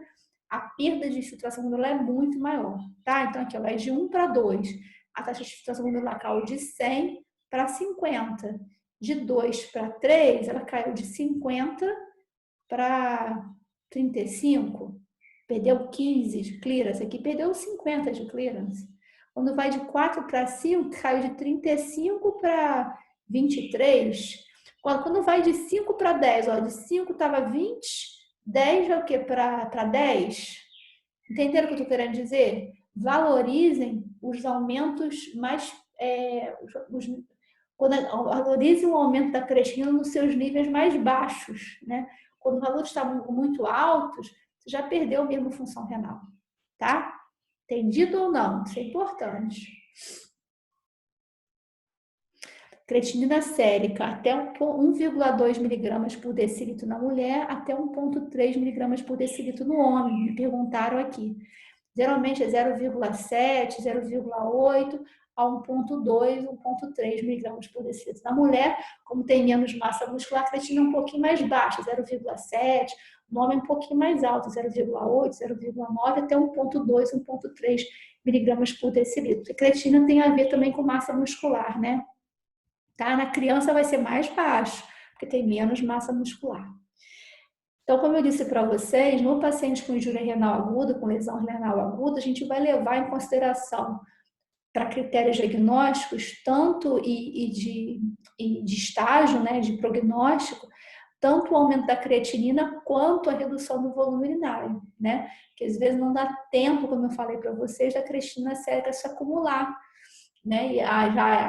a perda de filtração glomerular é muito maior, tá? Então, aqui, ó, vai de 1 para 2. A taxa de filtração glomerular caiu de 100 para 50. De 2 para 3, ela caiu de 50 para 35. Perdeu 15 de clearance. Aqui perdeu 50 de clearance. Quando vai de 4 para 5, caiu de 35 para 23. Quando vai de 5 para 10, ó, de 5 estava 20, 10 vai o quê? Para 10? Entenderam o que eu estou querendo dizer? Valorizem os aumentos mais... valorizem o aumento da creatinina nos seus níveis mais baixos, né? Quando o valor está muito altos, você já perdeu mesmo a função renal, tá? Entendido ou não? Isso é importante. Creatinina sérica até 1,2 miligramas por decilitro na mulher, até 1,3 miligramas por decilitro no homem. Me perguntaram aqui. Geralmente é 0,7, 0,8 a 1,2, 1,3 miligramas por decilitro. Na mulher, como tem menos massa muscular, a creatina é um pouquinho mais baixa, 0,7. No homem é um pouquinho mais alto, 0,8, 0,9 até 1,2, 1,3 miligramas por decilitro. A creatina tem a ver também com massa muscular, né? Tá? Na criança vai ser mais baixo, porque tem menos massa muscular. Então, como eu disse para vocês, no paciente com injúria renal aguda, com lesão renal aguda, a gente vai levar em consideração para critérios diagnósticos, tanto de estágio, né, de prognóstico, tanto o aumento da creatinina quanto a redução do volume urinário, né? Porque às vezes não dá tempo, como eu falei para vocês, da creatinina sérica se acumular, né? E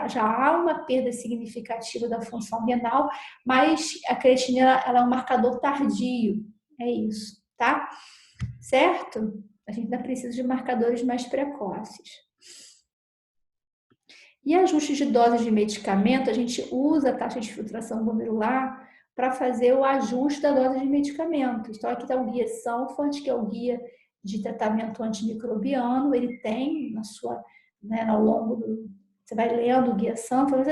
já há uma perda significativa da função renal, mas a creatinina ela é um marcador tardio, é isso, tá? Certo? A gente ainda precisa de marcadores mais precoces. E ajustes de doses de medicamento, a gente usa a taxa de filtração glomerular para fazer o ajuste da dose de medicamentos. Então, aqui está o guia Sanford, que é o guia de tratamento antimicrobiano. Ele tem na sua, né, ao longo do... Você vai lendo o guia Sanford,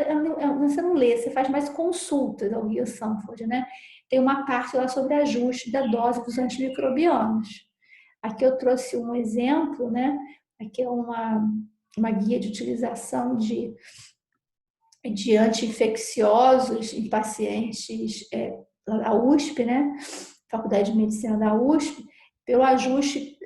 você não lê, você faz mais consultas ao guia Sanford, né? Tem uma parte lá sobre ajuste da dose dos antimicrobianos. Aqui eu trouxe um exemplo, né? Aqui é uma guia de utilização de anti-infecciosos em pacientes da USP, né? Faculdade de Medicina da USP, pelo ajuste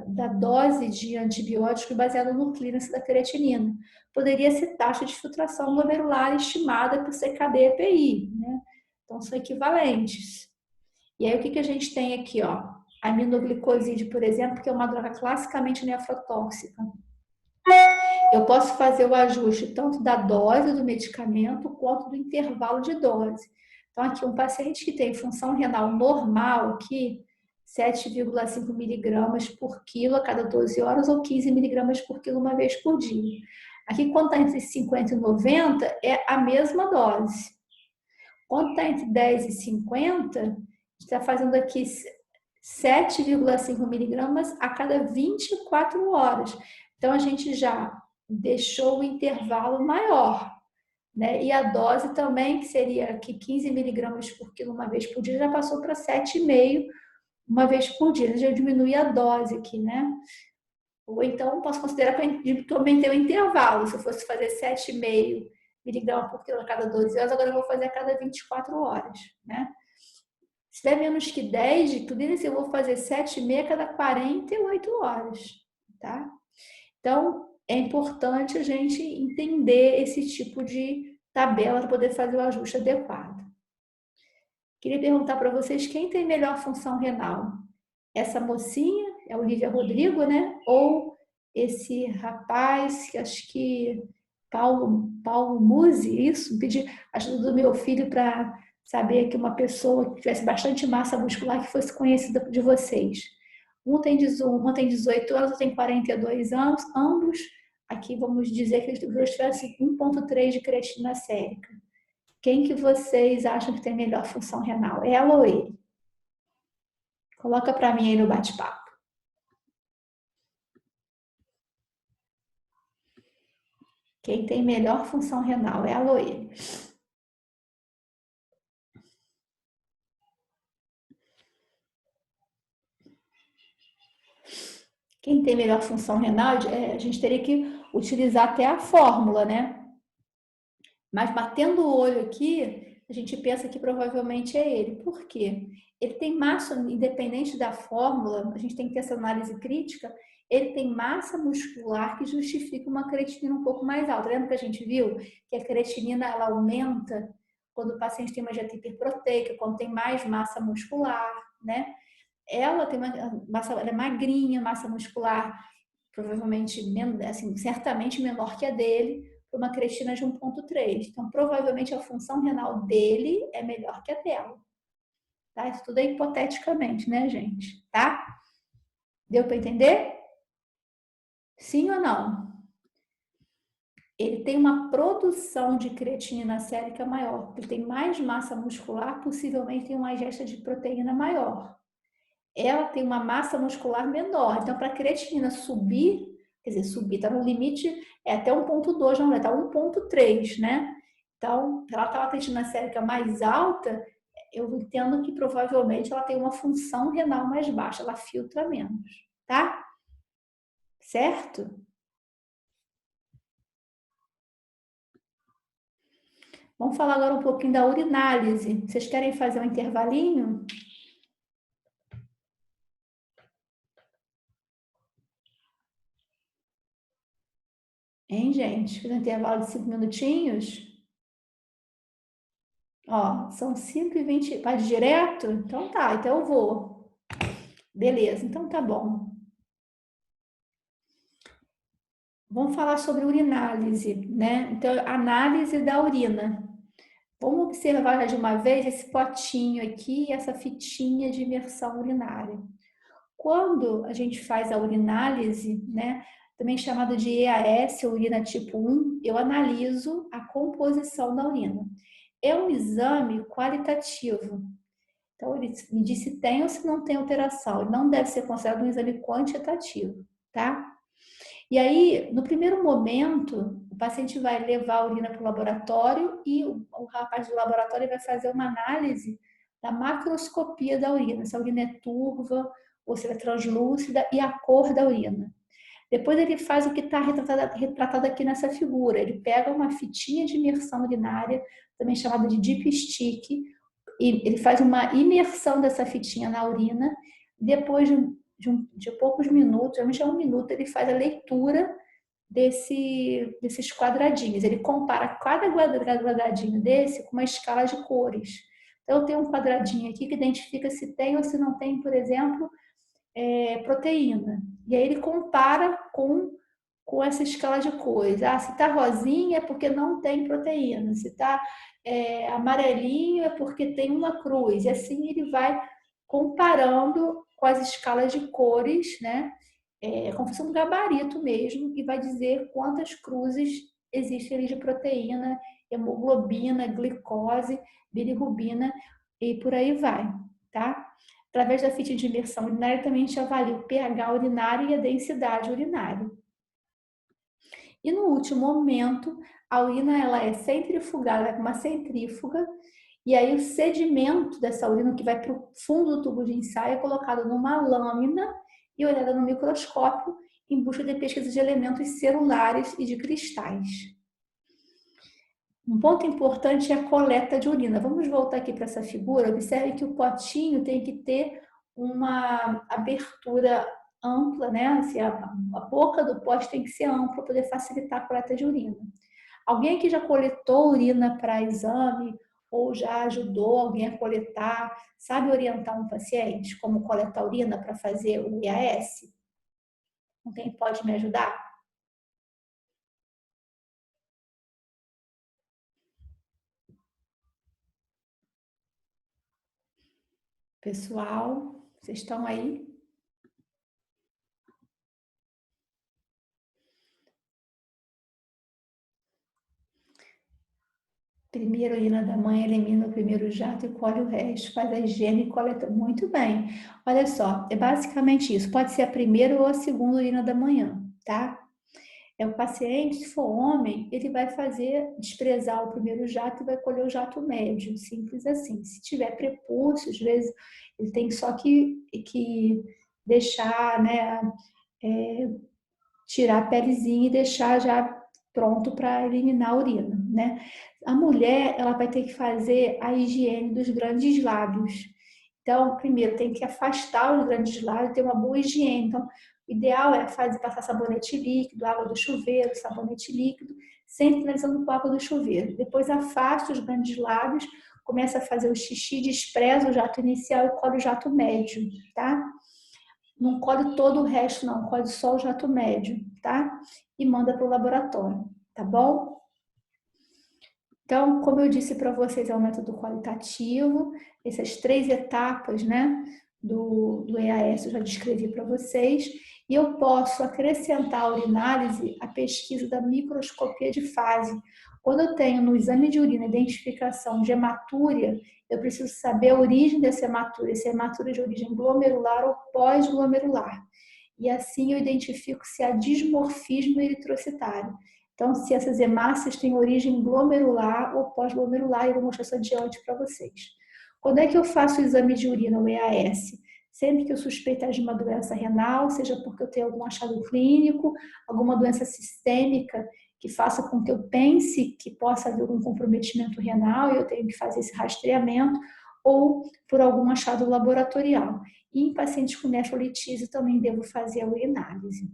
da dose de antibiótico baseado no clearance da creatinina. Poderia ser taxa de filtração glomerular estimada por CKD-EPI, né? Então, são equivalentes. E aí, o que a gente tem aqui, ó? A aminoglicoside, por exemplo, que é uma droga classicamente nefrotóxica. Eu posso fazer o ajuste tanto da dose do medicamento quanto do intervalo de dose. Então, aqui, um paciente que tem função renal normal, aqui, 7,5 miligramas por quilo a cada 12 horas ou 15 miligramas por quilo uma vez por dia. Aqui, quando está entre 50 e 90, é a mesma dose. Quando está entre 10 e 50, a gente está fazendo aqui 7,5 miligramas a cada 24 horas. Então, a gente já deixou o intervalo maior, né? E a dose também, que seria aqui 15 miligramas por quilo uma vez por dia, já passou para 7,5 uma vez por dia. Já diminui a dose aqui, né? Ou então, posso considerar que aumentei o intervalo. Se eu fosse fazer 7,5 miligramas por quilo a cada 12 horas, agora eu vou fazer a cada 24 horas, né? Se tiver menos que 10 de tudo isso, eu vou fazer 7,5 a cada 48 horas, tá? Então, é importante a gente entender esse tipo de tabela para poder fazer o ajuste adequado. Queria perguntar para vocês quem tem melhor função renal? essa mocinha, é a Olivia Rodrigo, né? Ou esse rapaz, que acho que Paulo Musi, isso, pedi ajuda do meu filho para saber que uma pessoa que tivesse bastante massa muscular que fosse conhecida de vocês. Um tem 18 anos, outro tem 42 anos, ambos, aqui vamos dizer que eles dois tivessem 1,3 de creatina sérica. Quem que vocês acham que tem melhor função renal? Ela ou ele? Coloca para mim aí no bate-papo. Quem tem melhor função renal? Ela ou ele? Quem tem melhor função renal, a gente teria que utilizar até a fórmula, né? Mas batendo o olho aqui, a gente pensa que provavelmente é ele. Por quê? Ele tem massa, independente da fórmula, a gente tem que ter essa análise crítica, ele tem massa muscular que justifica uma creatinina um pouco mais alta. Lembra que a gente viu que a creatinina ela aumenta quando o paciente tem uma dieta hiperproteica, quando tem mais massa muscular, né? Ela tem uma massa, ela é magrinha, massa muscular provavelmente, assim, certamente menor que a dele, para uma creatina de 1,3. Então, provavelmente a função renal dele é melhor que a dela. Tá? Isso tudo é hipoteticamente, né, gente? Tá? Deu para entender? Sim ou não? Ele tem uma produção de creatinina sérica maior, porque ele tem mais massa muscular, possivelmente tem uma ingesta de proteína maior. Ela tem uma massa muscular menor. Então, para a creatinina subir, quer dizer, subir, está no limite, é até 1,2, não, está 1,3, né? Então, ela está uma creatinina sérica mais alta, eu entendo que provavelmente ela tem uma função renal mais baixa, ela filtra menos, tá? Certo? Vamos falar agora um pouquinho da urinálise. Vocês querem fazer um intervalinho? Hein, gente? Fiz um intervalo de 5 minutinhos. Ó, são 5h20. Vai direto? Então tá, então eu vou. Beleza, então tá bom. Vamos falar sobre urinálise, né? Então, análise da urina. Vamos observar já de uma vez esse potinho aqui e essa fitinha de imersão urinária. Quando a gente faz a urinálise, né, também chamada de EAS, urina tipo 1, eu analiso a composição da urina. É um exame qualitativo. Então, ele me diz se tem ou se não tem alteração. Ele não deve ser considerado um exame quantitativo, tá? E aí, no primeiro momento, o paciente vai levar a urina para o laboratório e o rapaz do laboratório vai fazer uma análise da macroscopia da urina, se a urina é turva ou se ela é translúcida e a cor da urina. Depois ele faz o que está retratado aqui nessa figura. Ele pega uma fitinha de imersão urinária, também chamada de dipstick, e ele faz uma imersão dessa fitinha na urina. Depois de poucos minutos, geralmente é 1 minuto, ele faz a leitura desses quadradinhos. Ele compara cada quadradinho desse com uma escala de cores. Então, eu tenho um quadradinho aqui que identifica se tem ou se não tem, por exemplo, proteína. E aí ele compara com essa escala de cores. Se está rosinha é porque não tem proteína. Se está amarelinho é porque tem uma cruz. E assim ele vai comparando com as escalas de cores, né? Como se fosse um gabarito mesmo, e vai dizer quantas cruzes existem ali de proteína, hemoglobina, glicose, bilirrubina e por aí vai, tá? Através da ficha de imersão urinária também a gente avalia o pH urinário e a densidade urinária. E no último momento, a urina ela é centrifugada, vai para uma centrífuga, e aí o sedimento dessa urina que vai para o fundo do tubo de ensaio é colocado numa lâmina e olhada no microscópio em busca de pesquisa de elementos celulares e de cristais. Um ponto importante é a coleta de urina. Vamos voltar aqui para essa figura. Observe que o potinho tem que ter uma abertura ampla, né? Assim, a boca do pote tem que ser ampla para poder facilitar a coleta de urina. Alguém aqui já coletou urina para exame ou já ajudou alguém a coletar? Sabe orientar um paciente como coletar urina para fazer o IAS? Alguém pode me ajudar? Pessoal, vocês estão aí? Primeiro urina da mãe, elimina o primeiro jato e colhe o resto. Faz a higiene e coleta. Muito bem. Olha só, é basicamente isso. Pode ser a primeira ou a segunda urina da manhã, tá? É o paciente, se for homem, ele vai desprezar o primeiro jato e vai colher o jato médio. Simples assim. Se tiver prepúcio, às vezes ele tem só que deixar, né? Tirar a pelezinha e deixar já pronto para eliminar a urina, né? A mulher, ela vai ter que fazer a higiene dos grandes lábios. Então, primeiro tem que afastar os grandes lábios, ter uma boa higiene. Então, o ideal é passar sabonete líquido, água do chuveiro, sabonete líquido, sempre finalizando com água do chuveiro. Depois afasta os grandes lábios, começa a fazer o xixi, despreza o jato inicial e colhe o jato médio, tá? Não colhe todo o resto, não, colhe só o jato médio, tá? E manda para o laboratório, tá bom? Então, como eu disse para vocês, é um método qualitativo, essas 3 etapas, né, do EAS eu já descrevi para vocês, e eu posso acrescentar à urinálise a pesquisa da microscopia de fase. Quando eu tenho no exame de urina identificação de hematúria, eu preciso saber a origem dessa hematúria, se é hematúria de origem glomerular ou pós-glomerular. E assim eu identifico se há dismorfismo eritrocitário. Então, se essas hemácias têm origem glomerular ou pós-glomerular, eu vou mostrar isso adiante para vocês. Quando é que eu faço o exame de urina, o EAS? Sempre que eu suspeitar de uma doença renal, seja porque eu tenho algum achado clínico, alguma doença sistêmica que faça com que eu pense que possa haver algum comprometimento renal e eu tenho que fazer esse rastreamento, ou por algum achado laboratorial. E em pacientes com nefrolitíase também devo fazer a urinálise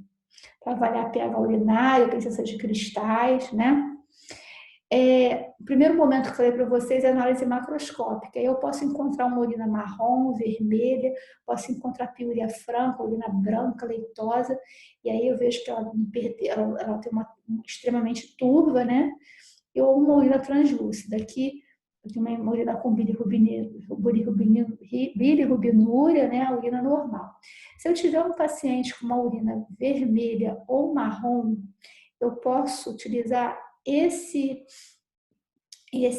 para avaliar pH urinário, presença de cristais, né? O primeiro momento que eu falei para vocês é a análise macroscópica. Eu posso encontrar uma urina marrom, vermelha, posso encontrar piúria franca, urina branca, leitosa, e aí eu vejo que ela tem uma extremamente turva, né? Ou uma urina translúcida, aqui eu tenho uma urina com bilirrubinúria, né? A urina normal. Se eu tiver um paciente com uma urina vermelha ou marrom, eu posso utilizar esse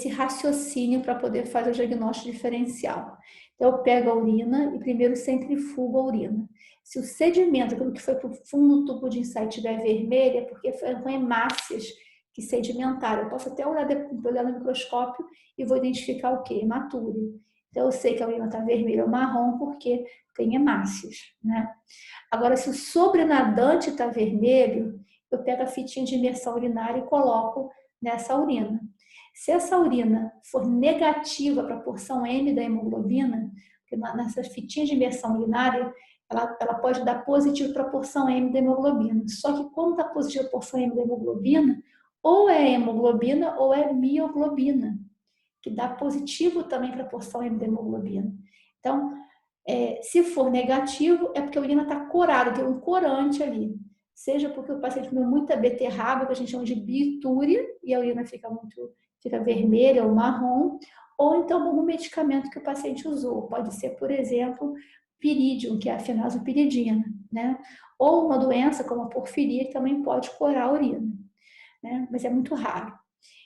raciocínio para poder fazer o diagnóstico diferencial. Então, eu pego a urina e primeiro centrifugo a urina. Se o sedimento, aquilo que foi para o fundo do tubo de ensaio, estiver vermelho, é porque foram hemácias que sedimentaram. Eu posso até olhar no microscópio e vou identificar o quê? Hematúria. Então, eu sei que a urina está vermelha ou marrom porque tem hemácias, né? Agora, se o sobrenadante está vermelho, eu pego a fitinha de imersão urinária e coloco nessa urina. Se essa urina for negativa para a porção M da hemoglobina, porque nessas fitinhas de imersão urinária, ela pode dar positivo para a porção M da hemoglobina. Só que quando está positivo a porção M da hemoglobina, ou é hemoglobina ou é mioglobina, que dá positivo também para a porção M da hemoglobina. Então, se for negativo, é porque a urina está corada, tem um corante ali. Seja porque o paciente comeu muita beterraba, que a gente chama de bitúria, e a urina fica vermelha ou marrom, ou então algum medicamento que o paciente usou. Pode ser, por exemplo, pirídio, que é a fenazopiridina, né? Ou uma doença como a porfiria, que também pode corar a urina, né? Mas é muito raro.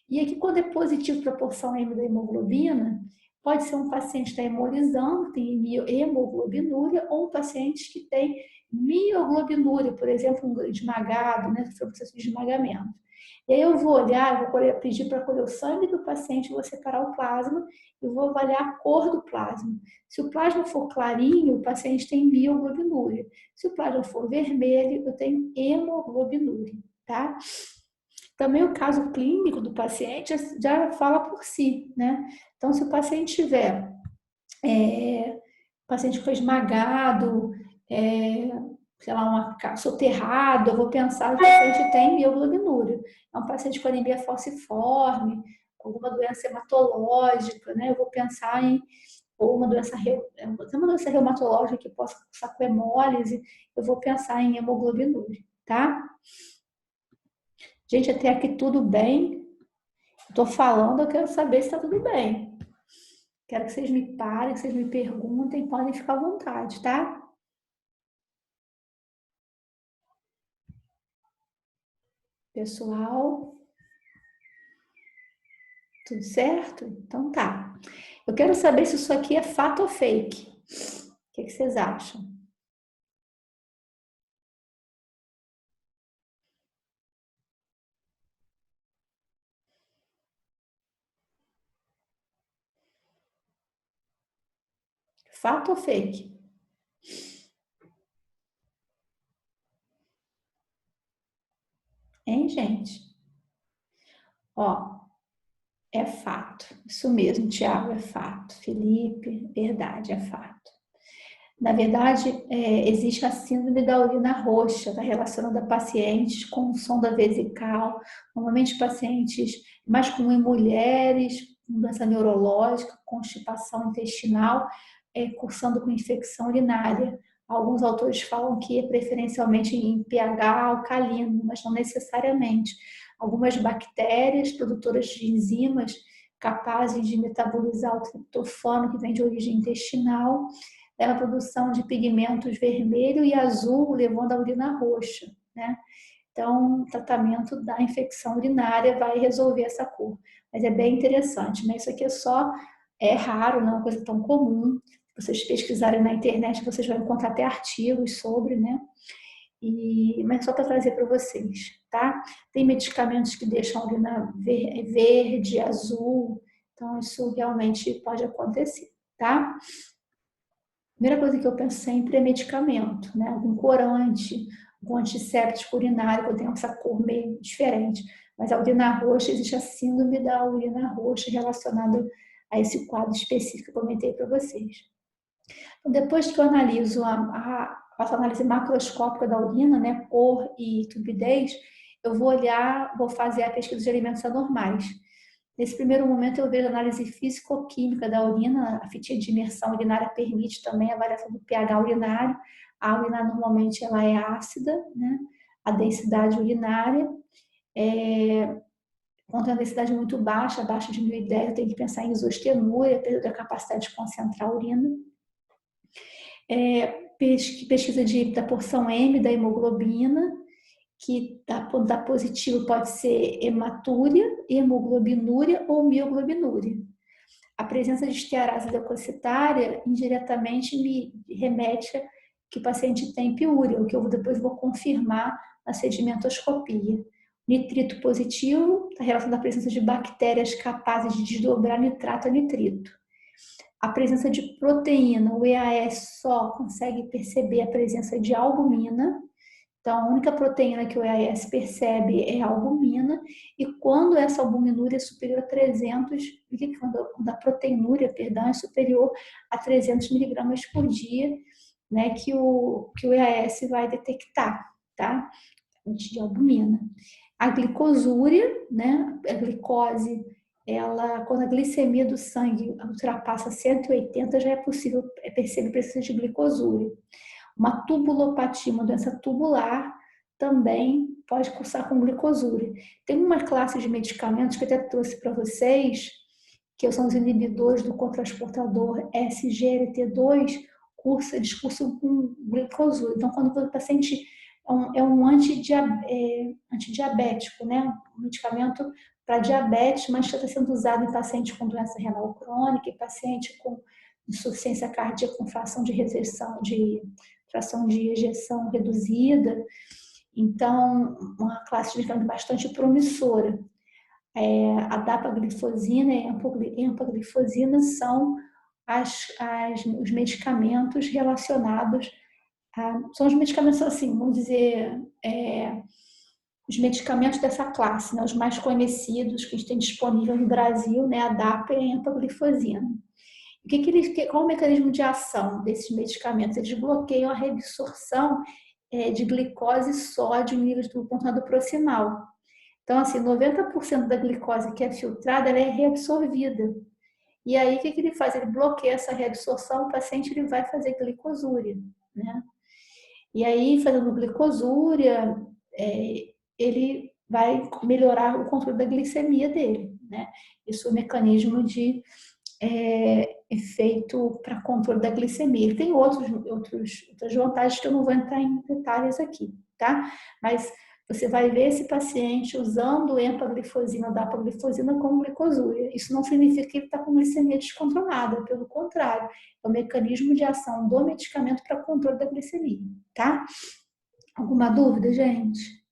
E aqui, quando é positivo para a porção M da hemoglobina, pode ser um paciente que está hemolizando, tem hemoglobinúria, ou um paciente que tem mioglobinúria, por exemplo, um esmagado, né? Que foi um processo de esmagamento. E aí eu vou olhar, pedir para colher o sangue do paciente, vou separar o plasma e vou avaliar a cor do plasma. Se o plasma for clarinho, o paciente tem mioglobinúria. Se o plasma for vermelho, eu tenho hemoglobinúria, tá? Também o caso clínico do paciente já fala por si, né? Então, se o paciente tiver, o paciente foi esmagado, sei lá, soterrado, eu vou pensar que o paciente tem mioglobinúria. É um paciente com anemia falciforme, alguma doença hematológica, né? Eu vou pensar em ou uma doença, uma doença reumatológica que possa cursar com hemólise, eu vou pensar em hemoglobinúria, tá? Gente, até aqui tudo bem? Estou falando, eu quero saber se está tudo bem. Quero que vocês me parem, que vocês me perguntem, podem ficar à vontade, tá? Pessoal, tudo certo? Então tá. Eu quero saber se isso aqui é fato ou fake. O que vocês acham? Fato ou fake? Hein, gente? Ó, é fato. Isso mesmo, Tiago, é fato. Felipe, verdade, é fato. Na verdade, existe a síndrome da urina roxa, está relacionando a pacientes com sonda vesical, normalmente pacientes mais comum em mulheres, com doença neurológica, constipação intestinal, cursando com infecção urinária. Alguns autores falam que é preferencialmente em pH alcalino, mas não necessariamente. Algumas bactérias produtoras de enzimas capazes de metabolizar o triptofano, que vem de origem intestinal, leva à produção de pigmentos vermelho e azul, levando à urina roxa, né? Então, o tratamento da infecção urinária vai resolver essa cor. Mas é bem interessante, né? Isso aqui é raro, não é uma coisa tão comum. Se vocês pesquisarem na internet, vocês vão encontrar até artigos sobre, né? Mas só para trazer para vocês, tá? Tem medicamentos que deixam a urina verde, azul, então isso realmente pode acontecer, tá? Primeira coisa que eu penso sempre é medicamento, né? Algum corante, algum antisséptico urinário, que eu tenho essa cor meio diferente. Mas a urina roxa, existe a síndrome da urina roxa relacionada a esse quadro específico que eu comentei para vocês. Então, depois que eu analiso faço a análise macroscópica da urina, né, cor e turbidez, eu vou fazer a pesquisa de alimentos anormais. Nesse primeiro momento, eu vejo a análise físico-química da urina, a fitinha de imersão urinária permite também a avaliação do pH urinário. A urina normalmente ela é ácida, né? A densidade urinária, quando a densidade é muito baixa, abaixo de 1010, eu tenho que pensar em isostenúria, perda da capacidade de concentrar a urina. Pesquisa da porção M da hemoglobina, que dá positivo pode ser hematúria, hemoglobinúria ou mioglobinúria. A presença de estearase leucocitária indiretamente me remete a que o paciente tem piúria, o que eu depois vou confirmar na sedimentoscopia. Nitrito positivo está relacionado à presença de bactérias capazes de desdobrar nitrato a nitrito. A presença de proteína, o EAS só consegue perceber a presença de albumina. Então, a única proteína que o EAS percebe é a albumina, e quando essa albuminúria é superior a 300, quando a proteinúria, perdão, é superior a 300 miligramas por dia, né, que o EAS vai detectar, tá? De albumina. A glicosúria, né, a glicose, quando a glicemia do sangue ultrapassa 180, já é possível perceber presença de glicosúria. Uma tubulopatia, uma doença tubular, também pode cursar com glicosúria. Tem uma classe de medicamentos que eu até trouxe para vocês, que são os inibidores do cotransportador SGLT2, eles cursam com glicosúria. Então, quando o paciente é um antidiabético, né? Um medicamento para diabetes, mas está sendo usado em paciente com doença renal crônica, e paciente com insuficiência cardíaca com fração de ejeção reduzida. Então, uma classe de medicamento bastante promissora. A dapaglifosina e a empaglifosina são os medicamentos relacionados são os medicamentos, assim, vamos dizer, os medicamentos dessa classe, né, os mais conhecidos que a gente tem disponível no Brasil, né, a DAPA e a empaglifosina. Qual é o mecanismo de ação desses medicamentos? Eles bloqueiam a reabsorção de glicose e sódio em níveis do contorno proximal. Então, assim, 90% da glicose que é filtrada, ela é reabsorvida. E aí, o que ele faz? Ele bloqueia essa reabsorção, o paciente ele vai fazer glicosúria, né? E aí, fazendo glicosúria, ele vai melhorar o controle da glicemia dele, né? Isso é um mecanismo de efeito para controle da glicemia. Tem outras vantagens que eu não vou entrar em detalhes aqui, tá? Mas você vai ver esse paciente usando empaglifosina ou dapaglifosina como glicosúria. Isso não significa que ele está com glicemia descontrolada, pelo contrário, é o mecanismo de ação do medicamento para controle da glicemia, tá? Alguma dúvida, gente?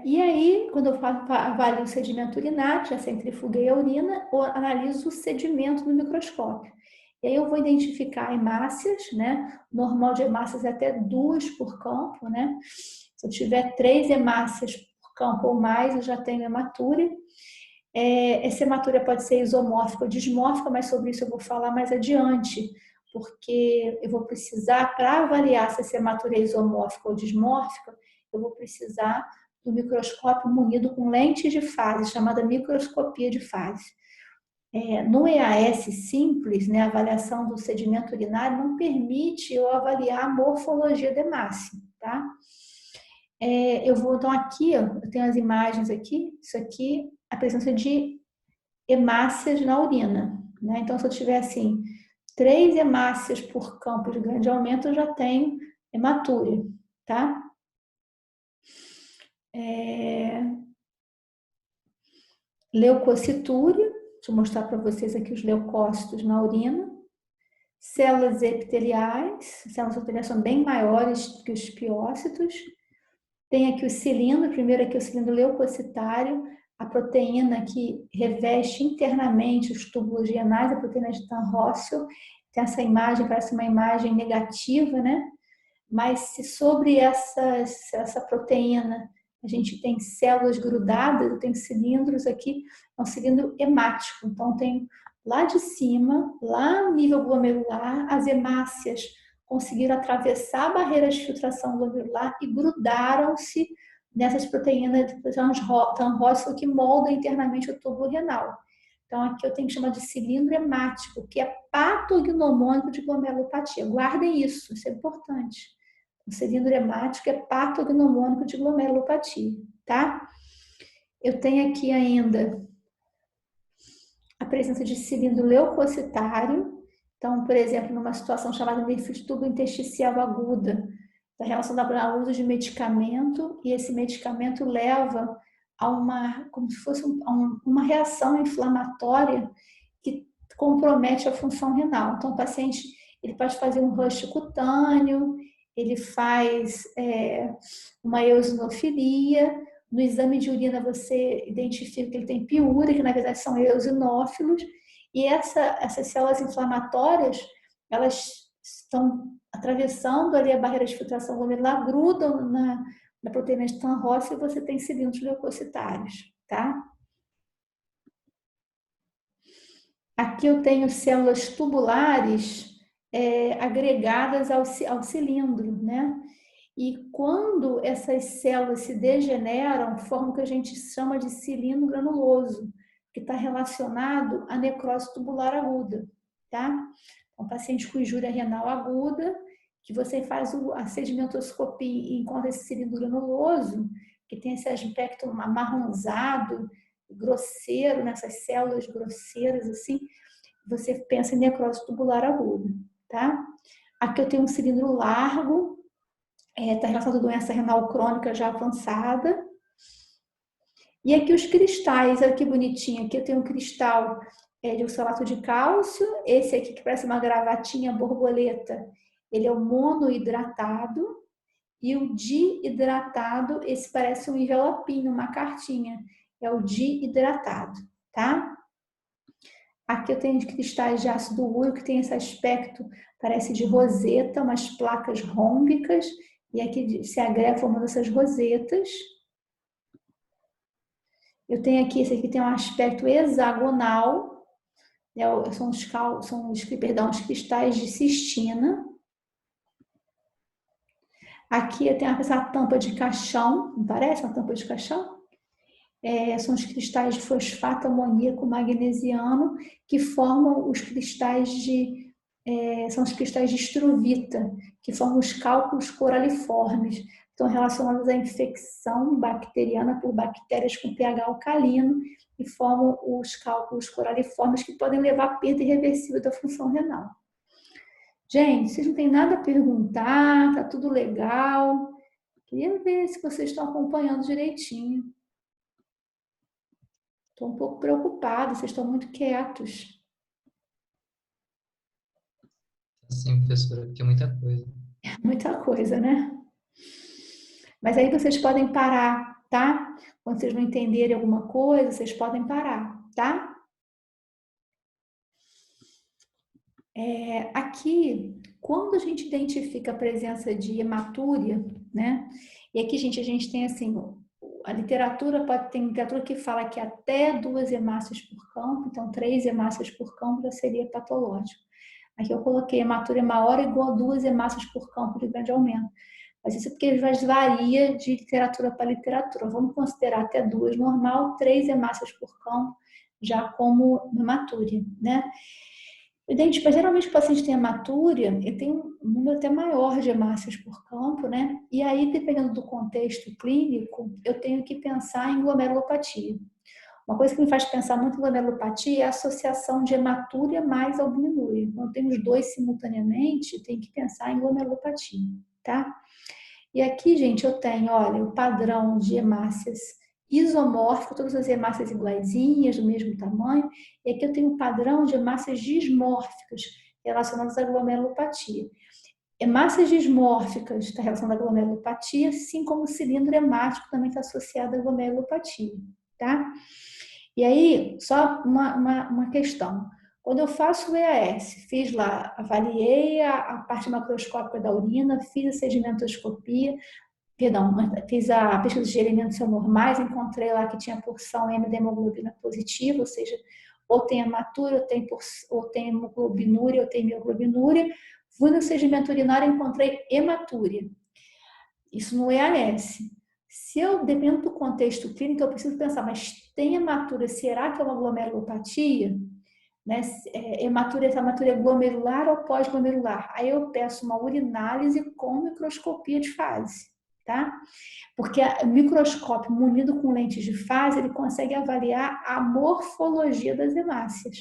E aí, quando eu avalio o sedimento urinário, já centrifuguei a urina, eu analiso o sedimento no microscópio. E aí eu vou identificar hemácias, né? O normal de hemácias é até 2 por campo, né? Se eu tiver 3 hemácias por campo ou mais, eu já tenho hematúria. Essa hematúria pode ser isomórfica ou dismórfica, mas sobre isso eu vou falar mais adiante, porque eu vou precisar, para avaliar se essa hematúria é isomórfica ou dismórfica, eu vou precisar do microscópio munido com lente de fase, chamada microscopia de fase. No EAS simples, né, a avaliação do sedimento urinário não permite eu avaliar a morfologia da hemácia, tá? Então aqui, ó, eu tenho as imagens aqui, isso aqui, a presença de hemácias na urina, né? Então, se eu tiver assim, 3 hemácias por campo de grande aumento, eu já tenho hematúria, tá? Leucocitúria, deixa eu mostrar para vocês aqui os leucócitos na urina. Células epiteliais, células epiteliais são bem maiores que os piócitos. Tem aqui o cilindro, primeiro aqui o cilindro leucocitário, a proteína que reveste internamente os túbulos renais, a proteína de Tan-Russell. Tem essa imagem, parece uma imagem negativa, né? Mas se sobre essa proteína a gente tem células grudadas, tem cilindros aqui, é um cilindro hemático. Então tem lá de cima, lá no nível glomerular, as hemácias conseguiram atravessar a barreira de filtração glomerular e grudaram-se nessas proteínas de Tan-Russell que moldam internamente o túbulo renal. Então, aqui eu tenho que chamar de cilindro hemático, que é patognomônico de glomerulopatia. Guardem isso, isso é importante. O cilindro hemático é patognomônico de glomerulopatia, tá? Eu tenho aqui ainda a presença de cilindro leucocitário. Então, por exemplo, numa situação chamada nefrite intersticial aguda, está relacionada ao uso de medicamento, e esse medicamento leva a como se fosse uma reação inflamatória que compromete a função renal. Então, o paciente ele pode fazer um rush cutâneo, ele faz uma eosinofilia. No exame de urina você identifica que ele tem piúria, que na verdade são eosinófilos, e essas células inflamatórias, elas estão atravessando ali a barreira de filtração glomerular, grudam na proteína de Tan-Russell e você tem cilindros leucocitários, tá? Aqui eu tenho células tubulares agregadas ao cilindro, né? E quando essas células se degeneram, formam o que a gente chama de cilindro granuloso, que está relacionado à necrose tubular aguda, tá? Um paciente com injúria renal aguda, que você faz a sedimentoscopia e encontra esse cilindro granuloso, que tem esse aspecto amarronzado, grosseiro, nessas células grosseiras, assim, você pensa em necrose tubular aguda, tá? Aqui eu tenho um cilindro largo, está relacionado a doença renal crônica já avançada. E aqui os cristais, olha que bonitinho. Aqui eu tenho um cristal de oxalato de cálcio. Esse aqui que parece uma gravatinha borboleta, ele é o monohidratado. E o dihidratado, esse parece um envelopinho, uma cartinha. É o dihidratado, tá? Aqui eu tenho cristais de ácido úrico que tem esse aspecto, parece de roseta, umas placas rômbicas. E aqui se agrega formando essas rosetas. Eu tenho aqui, esse aqui tem um aspecto hexagonal, né? São os cristais de cistina. Aqui eu tenho essa tampa de caixão, não parece uma tampa de caixão? São os cristais de fosfato amoníaco magnesiano que formam os cristais são os cristais de estruvita, que formam os cálculos coraliformes. Estão relacionados à infecção bacteriana por bactérias com pH alcalino e formam os cálculos coraliformes que podem levar à perda irreversível da função renal. Gente, vocês não têm nada a perguntar, tá tudo legal. Queria ver se vocês estão acompanhando direitinho. Estou um pouco preocupada, vocês estão muito quietos. Sim, professora, porque é muita coisa. Muita coisa, né? Mas aí vocês podem parar, tá? Quando vocês não entenderem alguma coisa, vocês podem parar, tá? Aqui, quando a gente identifica a presença de hematúria, né? E aqui, gente, a gente tem assim, a literatura tem literatura que fala que até 2 hemácias por campo, então 3 hemácias por campo já seria patológico. Aqui eu coloquei hematúria maior ou igual a 2 hemácias por campo de grande aumento. Mas isso é porque varia de literatura para literatura. Vamos considerar até 2 normal, 3 hemácias por campo já como hematúria, né? Mas geralmente o paciente tem hematúria, ele tem um número até maior de hemácias por campo, né? E aí, dependendo do contexto clínico, eu tenho que pensar em glomerulopatia. Uma coisa que me faz pensar muito em glomerulopatia é a associação de hematúria mais albuminúria. Quando tem os dois simultaneamente, tem que pensar em glomerulopatia, tá? E aqui, gente, eu tenho, olha, o padrão de hemácias isomórfico, todas as hemácias iguaizinhas, do mesmo tamanho. E aqui eu tenho um padrão de hemácias dismórficas, relacionadas à glomerulopatia. Hemácias dismórficas está relacionada à glomerulopatia, assim como o cilindro hemático também está associado à glomerulopatia, tá? E aí, só uma questão. Quando eu faço o EAS, fiz lá, avaliei a parte macroscópica da urina, fiz a sedimentoscopia, fiz a pesquisa de elementos anormais, encontrei lá que tinha porção M da hemoglobina positiva, ou seja, ou tem hematúria, ou tem hemoglobinúria, ou tem mioglobinuria. Fui no sedimento urinário e encontrei hematúria. Isso no EAS. Se eu, dependendo do contexto clínico, eu preciso pensar, mas tem hematúria, será que é uma glomerulopatia? Né? Essa hematúria é glomerular ou pós-glomerular? Aí eu peço uma urinálise com microscopia de fase, tá? Porque o microscópio munido com lentes de fase, ele consegue avaliar a morfologia das hemácias.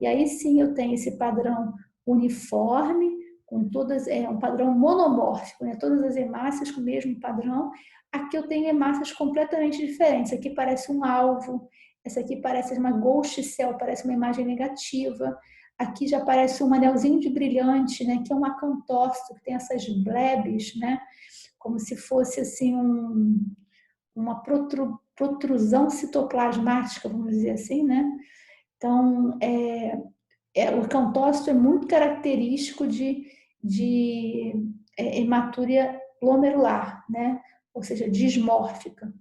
E aí sim eu tenho esse padrão uniforme, com todas, um padrão monomórfico, né? Todas as hemácias com o mesmo padrão. Aqui eu tenho hemácias completamente diferentes. Aqui parece um alvo, essa aqui parece uma ghost cell, parece uma imagem negativa. Aqui já parece um anelzinho de brilhante, né? Que é um acantócito, que tem essas blebs, né? Como se fosse assim uma protrusão citoplasmática, vamos dizer assim, né? Então, o acantócito é muito característico de hematúria glomerular, né? Ou seja, dismórfica.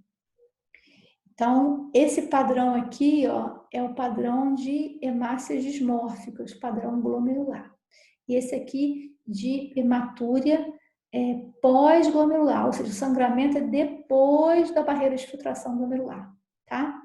Então, esse padrão aqui, ó, é o padrão de hemácias dismórficas, padrão glomerular. E esse aqui de hematúria pós-glomerular, ou seja, o sangramento é depois da barreira de filtração glomerular, tá?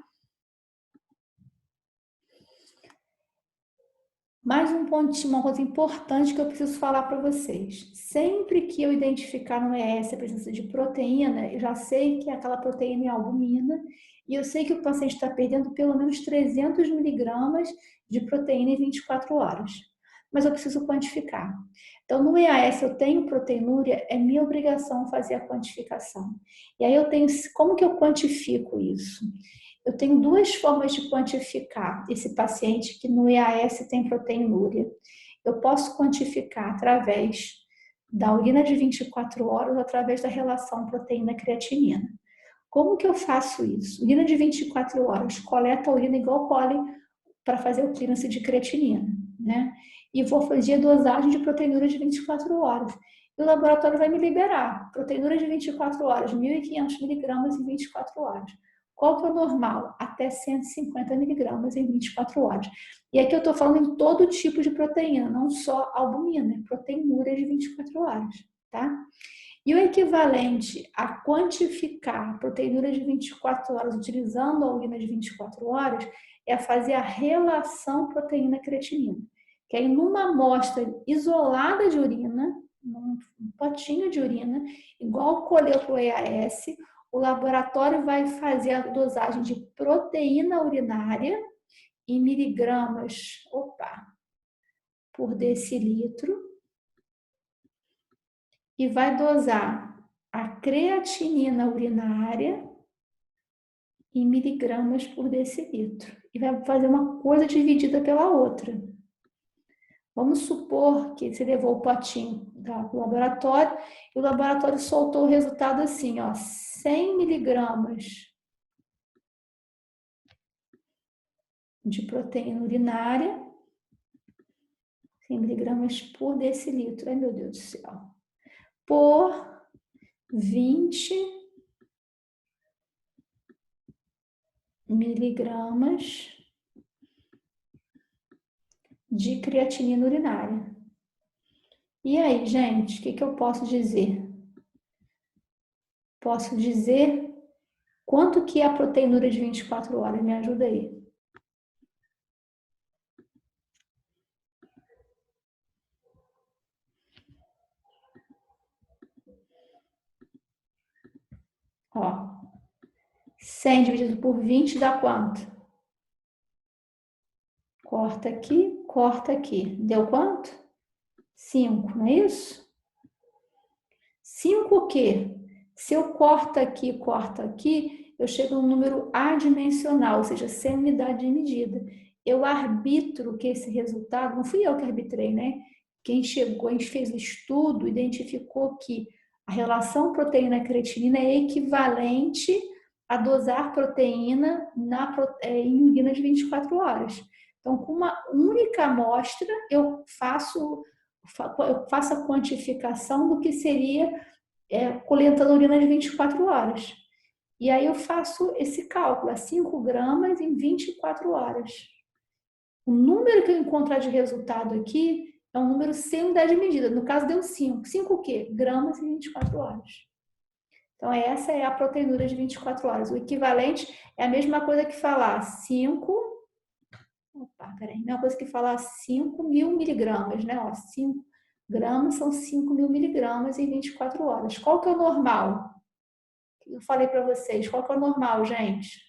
Mais um pontinho, uma coisa importante que eu preciso falar para vocês. Sempre que eu identificar no ES a presença de proteína, eu já sei que aquela proteína é albumina e eu sei que o paciente está perdendo pelo menos 300 miligramas de proteína em 24 horas. Mas eu preciso quantificar. Então, no EAS eu tenho proteinúria, é minha obrigação fazer a quantificação. E aí eu tenho, como que eu quantifico isso? Eu tenho 2 formas de quantificar esse paciente que no EAS tem proteinúria. Eu posso quantificar através da urina de 24 horas ou através da relação proteína-creatinina. Como que eu faço isso? Urina de 24 horas, coleta a urina igual pólen para fazer o clearance de creatinina, né? E vou fazer a dosagem de proteinúria de 24 horas. E o laboratório vai me liberar proteinúria de 24 horas, 1.500 miligramas em 24 horas. Qual que é o normal? Até 150 miligramas em 24 horas. E aqui eu estou falando em todo tipo de proteína, não só albumina, proteinúria de 24 horas, tá? E o equivalente a quantificar a proteinúria de 24 horas utilizando a urina de 24 horas é fazer a relação proteína-creatinina. Que aí numa amostra isolada de urina, num potinho de urina, igual colheu para o EAS, o laboratório vai fazer a dosagem de proteína urinária em miligramas, por decilitro, e vai dosar a creatinina urinária em miligramas por decilitro. E vai fazer uma coisa dividida pela outra. Vamos supor que você levou o potinho do laboratório e o laboratório soltou o resultado assim, ó, 100 miligramas de proteína urinária, 100 miligramas por decilitro. Ai, meu Deus do céu. Por 20 miligramas de creatinina urinária. E aí, gente, o que eu posso dizer? Posso dizer quanto que é a proteinúria de 24 horas? Me ajuda aí. Ó, 100 dividido por 20 dá quanto? Corta aqui. Deu quanto? 5, não é isso? 5 o quê? Se eu corto aqui, eu chego num número adimensional, ou seja, sem unidade de medida. Eu arbitro que esse resultado, não fui eu que arbitrei, né? Quem chegou, a gente fez o estudo, identificou que a relação proteína-creatinina é equivalente a dosar proteína em urina de 24 horas. Então, com uma única amostra, eu faço a quantificação do que seria coletando urina de 24 horas. E aí eu faço esse cálculo, é 5 gramas em 24 horas. O número que eu encontrar de resultado aqui é um número sem unidade de medida. No caso, deu 5. 5 o quê? Gramas em 24 horas. Então, essa é a proteinúria de 24 horas. O equivalente é a mesma coisa que falar 5... mesma coisa que falar 5 mil miligramas, né? 5 gramas são 5 mil miligramas em 24 horas. Qual que é o normal? Eu falei para vocês, qual que é o normal, gente?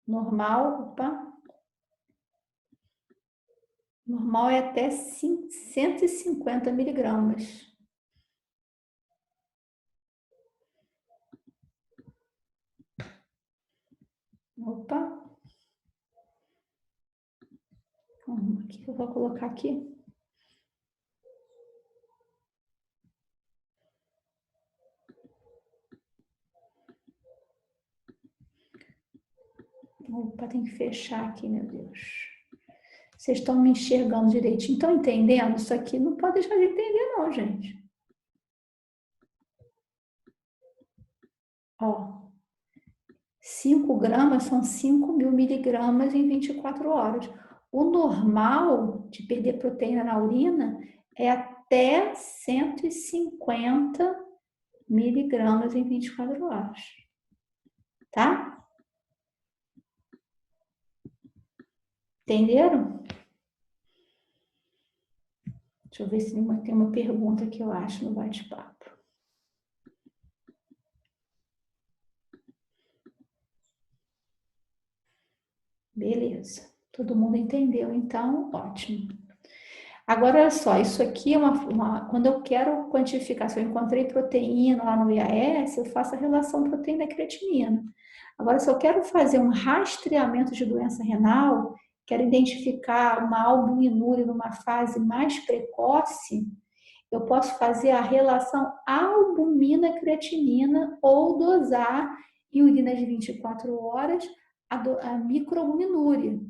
Normal é até 150 miligramas. O que eu vou colocar aqui? Tem que fechar aqui, meu Deus. Vocês estão me enxergando direitinho? Estão entendendo? Isso aqui não pode deixar de entender, não, gente. Ó, 5 gramas são 5 mil miligramas em 24 horas. O normal de perder proteína na urina é até 150 miligramas em 24 horas. Tá? Entenderam? Deixa eu ver se tem uma pergunta que eu acho no bate-papo. Beleza. Todo mundo entendeu, então, ótimo. Agora, olha só, isso aqui é quando eu quero quantificar, se eu encontrei proteína lá no IAS, eu faço a relação proteína-creatinina. Agora, se eu quero fazer um rastreamento de doença renal, quero identificar uma albuminúria numa fase mais precoce, eu posso fazer a relação albumina-creatinina ou dosar em urina de 24 horas a microalbuminúria.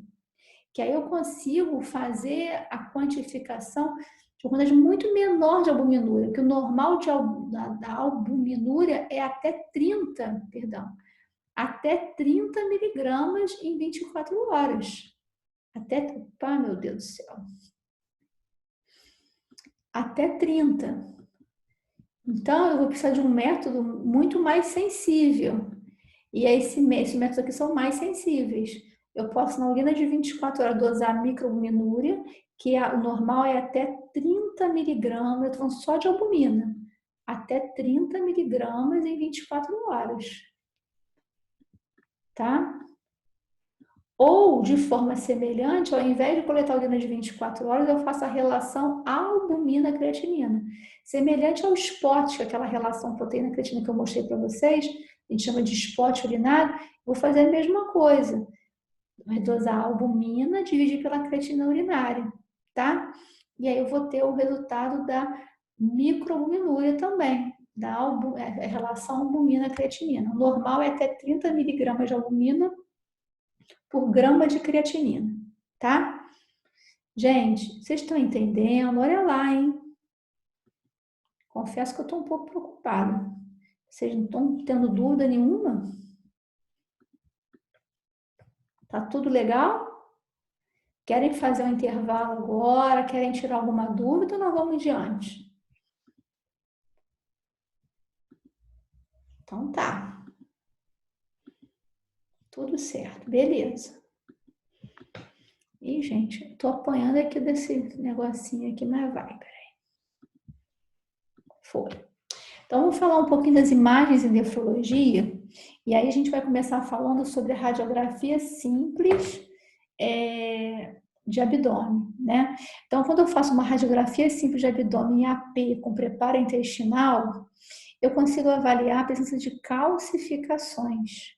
Que aí eu consigo fazer a quantificação de uma quantidade muito menor de albuminúria, que o normal da albuminúria é até 30 miligramas em 24 horas. Meu Deus do céu. Até 30. Então, eu vou precisar de um método muito mais sensível. E esses métodos aqui são mais sensíveis. Eu posso, na urina de 24 horas, dosar microalbuminúria, que o normal é até 30 miligramas, eu estou falando só de albumina, até 30 miligramas em 24 horas. Tá? Ou, de forma semelhante, ao invés de coletar a urina de 24 horas, eu faço a relação albumina-creatinina. Semelhante ao spot, que é aquela relação proteína-creatina que eu mostrei para vocês, a gente chama de spot urinário, vou fazer a mesma coisa. Vai dosar a albumina, dividir pela creatina urinária, tá? E aí eu vou ter o resultado da microalbuminúria também, da relação albumina-creatinina. O normal é até 30 miligramas de albumina por grama de creatinina, tá? Gente, vocês estão entendendo? Olha lá, hein? Confesso que eu estou um pouco preocupada. Vocês não estão tendo dúvida nenhuma? Tá tudo legal? Querem fazer um intervalo agora? Querem tirar alguma dúvida ou nós vamos adiante? Então tá. Tudo certo, beleza. Ih, gente, tô apanhando aqui desse negocinho aqui, mas vai, peraí. Foi. Então, vamos falar um pouquinho das imagens em nefrologia, e aí a gente vai começar falando sobre a radiografia simples de abdômen, né? Então, quando eu faço uma radiografia simples de abdômen em AP com preparo intestinal, eu consigo avaliar a presença de calcificações.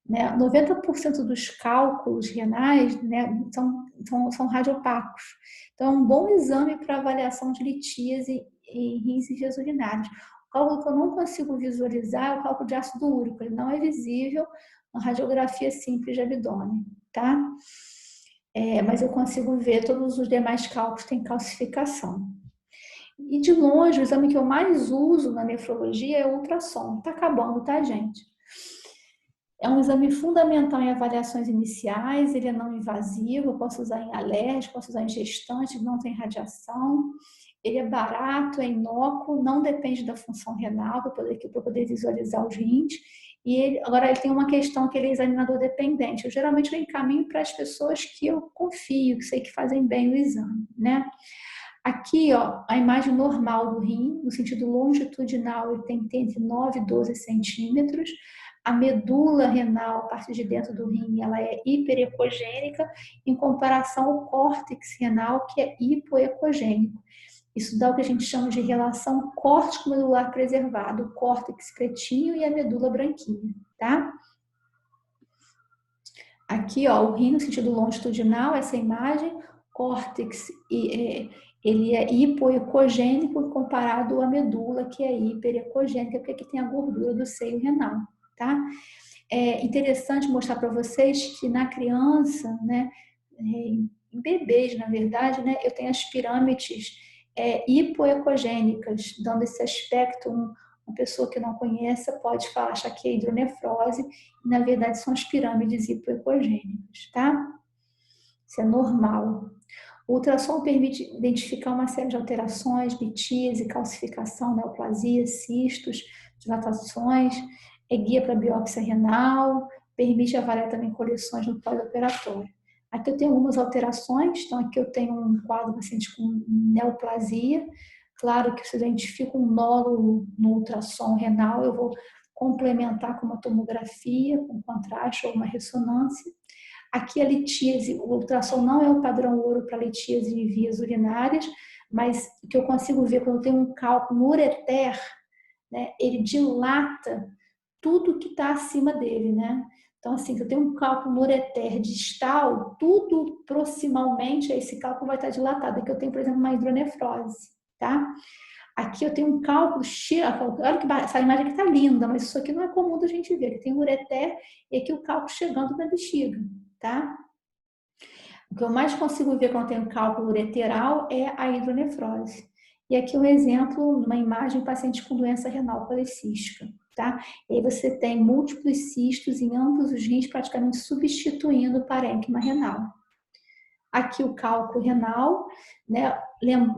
Né? 90% dos cálculos renais, né, são radiopacos. Então, é um bom exame para avaliação de litíase em rins e vias urinárias. O cálculo que eu não consigo visualizar é o cálculo de ácido úrico, ele não é visível na radiografia simples de abdômen, tá? Mas eu consigo ver todos os demais cálculos que têm calcificação. E de longe, o exame que eu mais uso na nefrologia é o ultrassom. Tá acabando, tá, gente? É um exame fundamental em avaliações iniciais, ele é não invasivo, eu posso usar em alérgico, posso usar em gestante, não tem radiação. Ele é barato, é inócuo, não depende da função renal para poder visualizar os rins. E agora ele tem uma questão que ele é examinador dependente. Eu geralmente encaminho para as pessoas que eu confio, que sei que fazem bem o exame, né? Aqui, ó, a imagem normal do rim, no sentido longitudinal, ele tem que ter entre 9 e 12 centímetros. A medula renal, a parte de dentro do rim, ela é hiperecogênica em comparação ao córtex renal, que é hipoecogênico. Isso dá o que a gente chama de relação córtico-medular preservado, o córtex pretinho e a medula branquinha, tá? Aqui, ó, o rim no sentido longitudinal, essa imagem, córtex, ele é hipoecogênico comparado à medula, que é hiperecogênica, porque aqui tem a gordura do seio renal, tá? É interessante mostrar para vocês que na criança, né, em bebês, na verdade, né, eu tenho as pirâmides hipoecogênicas, dando esse aspecto. Uma pessoa que não conheça pode falar, achar que é hidronefrose, e na verdade são as pirâmides hipoecogênicas, tá? Isso é normal. O ultrassom permite identificar uma série de alterações, litíase, calcificação, neoplasia, cistos, dilatações, é guia para biópsia renal, permite avaliar também coleções no pós-operatório. Aqui eu tenho algumas alterações, então aqui eu tenho um quadro paciente com neoplasia. Claro que se eu identifico um nódulo no ultrassom renal, eu vou complementar com uma tomografia, com contraste ou uma ressonância. Aqui a litíase, o ultrassom não é o padrão ouro para litíase de vias urinárias, mas o que eu consigo ver quando eu tenho um cálculo no ureter, né, ele dilata tudo que está acima dele, né? Então, assim, se eu tenho um cálculo no ureter distal, tudo proximalmente a esse cálculo vai estar dilatado. Aqui eu tenho, por exemplo, uma hidronefrose, tá? Aqui eu tenho um cálculo, olha que essa imagem aqui está linda, mas isso aqui não é comum da gente ver. Aqui tem o ureter e aqui o cálculo chegando na bexiga, tá? O que eu mais consigo ver quando eu tenho cálculo ureteral é a hidronefrose. E aqui um exemplo, uma imagem de paciente com doença renal policística, tá? E aí você tem múltiplos cistos em ambos os rins, praticamente substituindo o parênquima renal. Aqui o cálculo renal, né?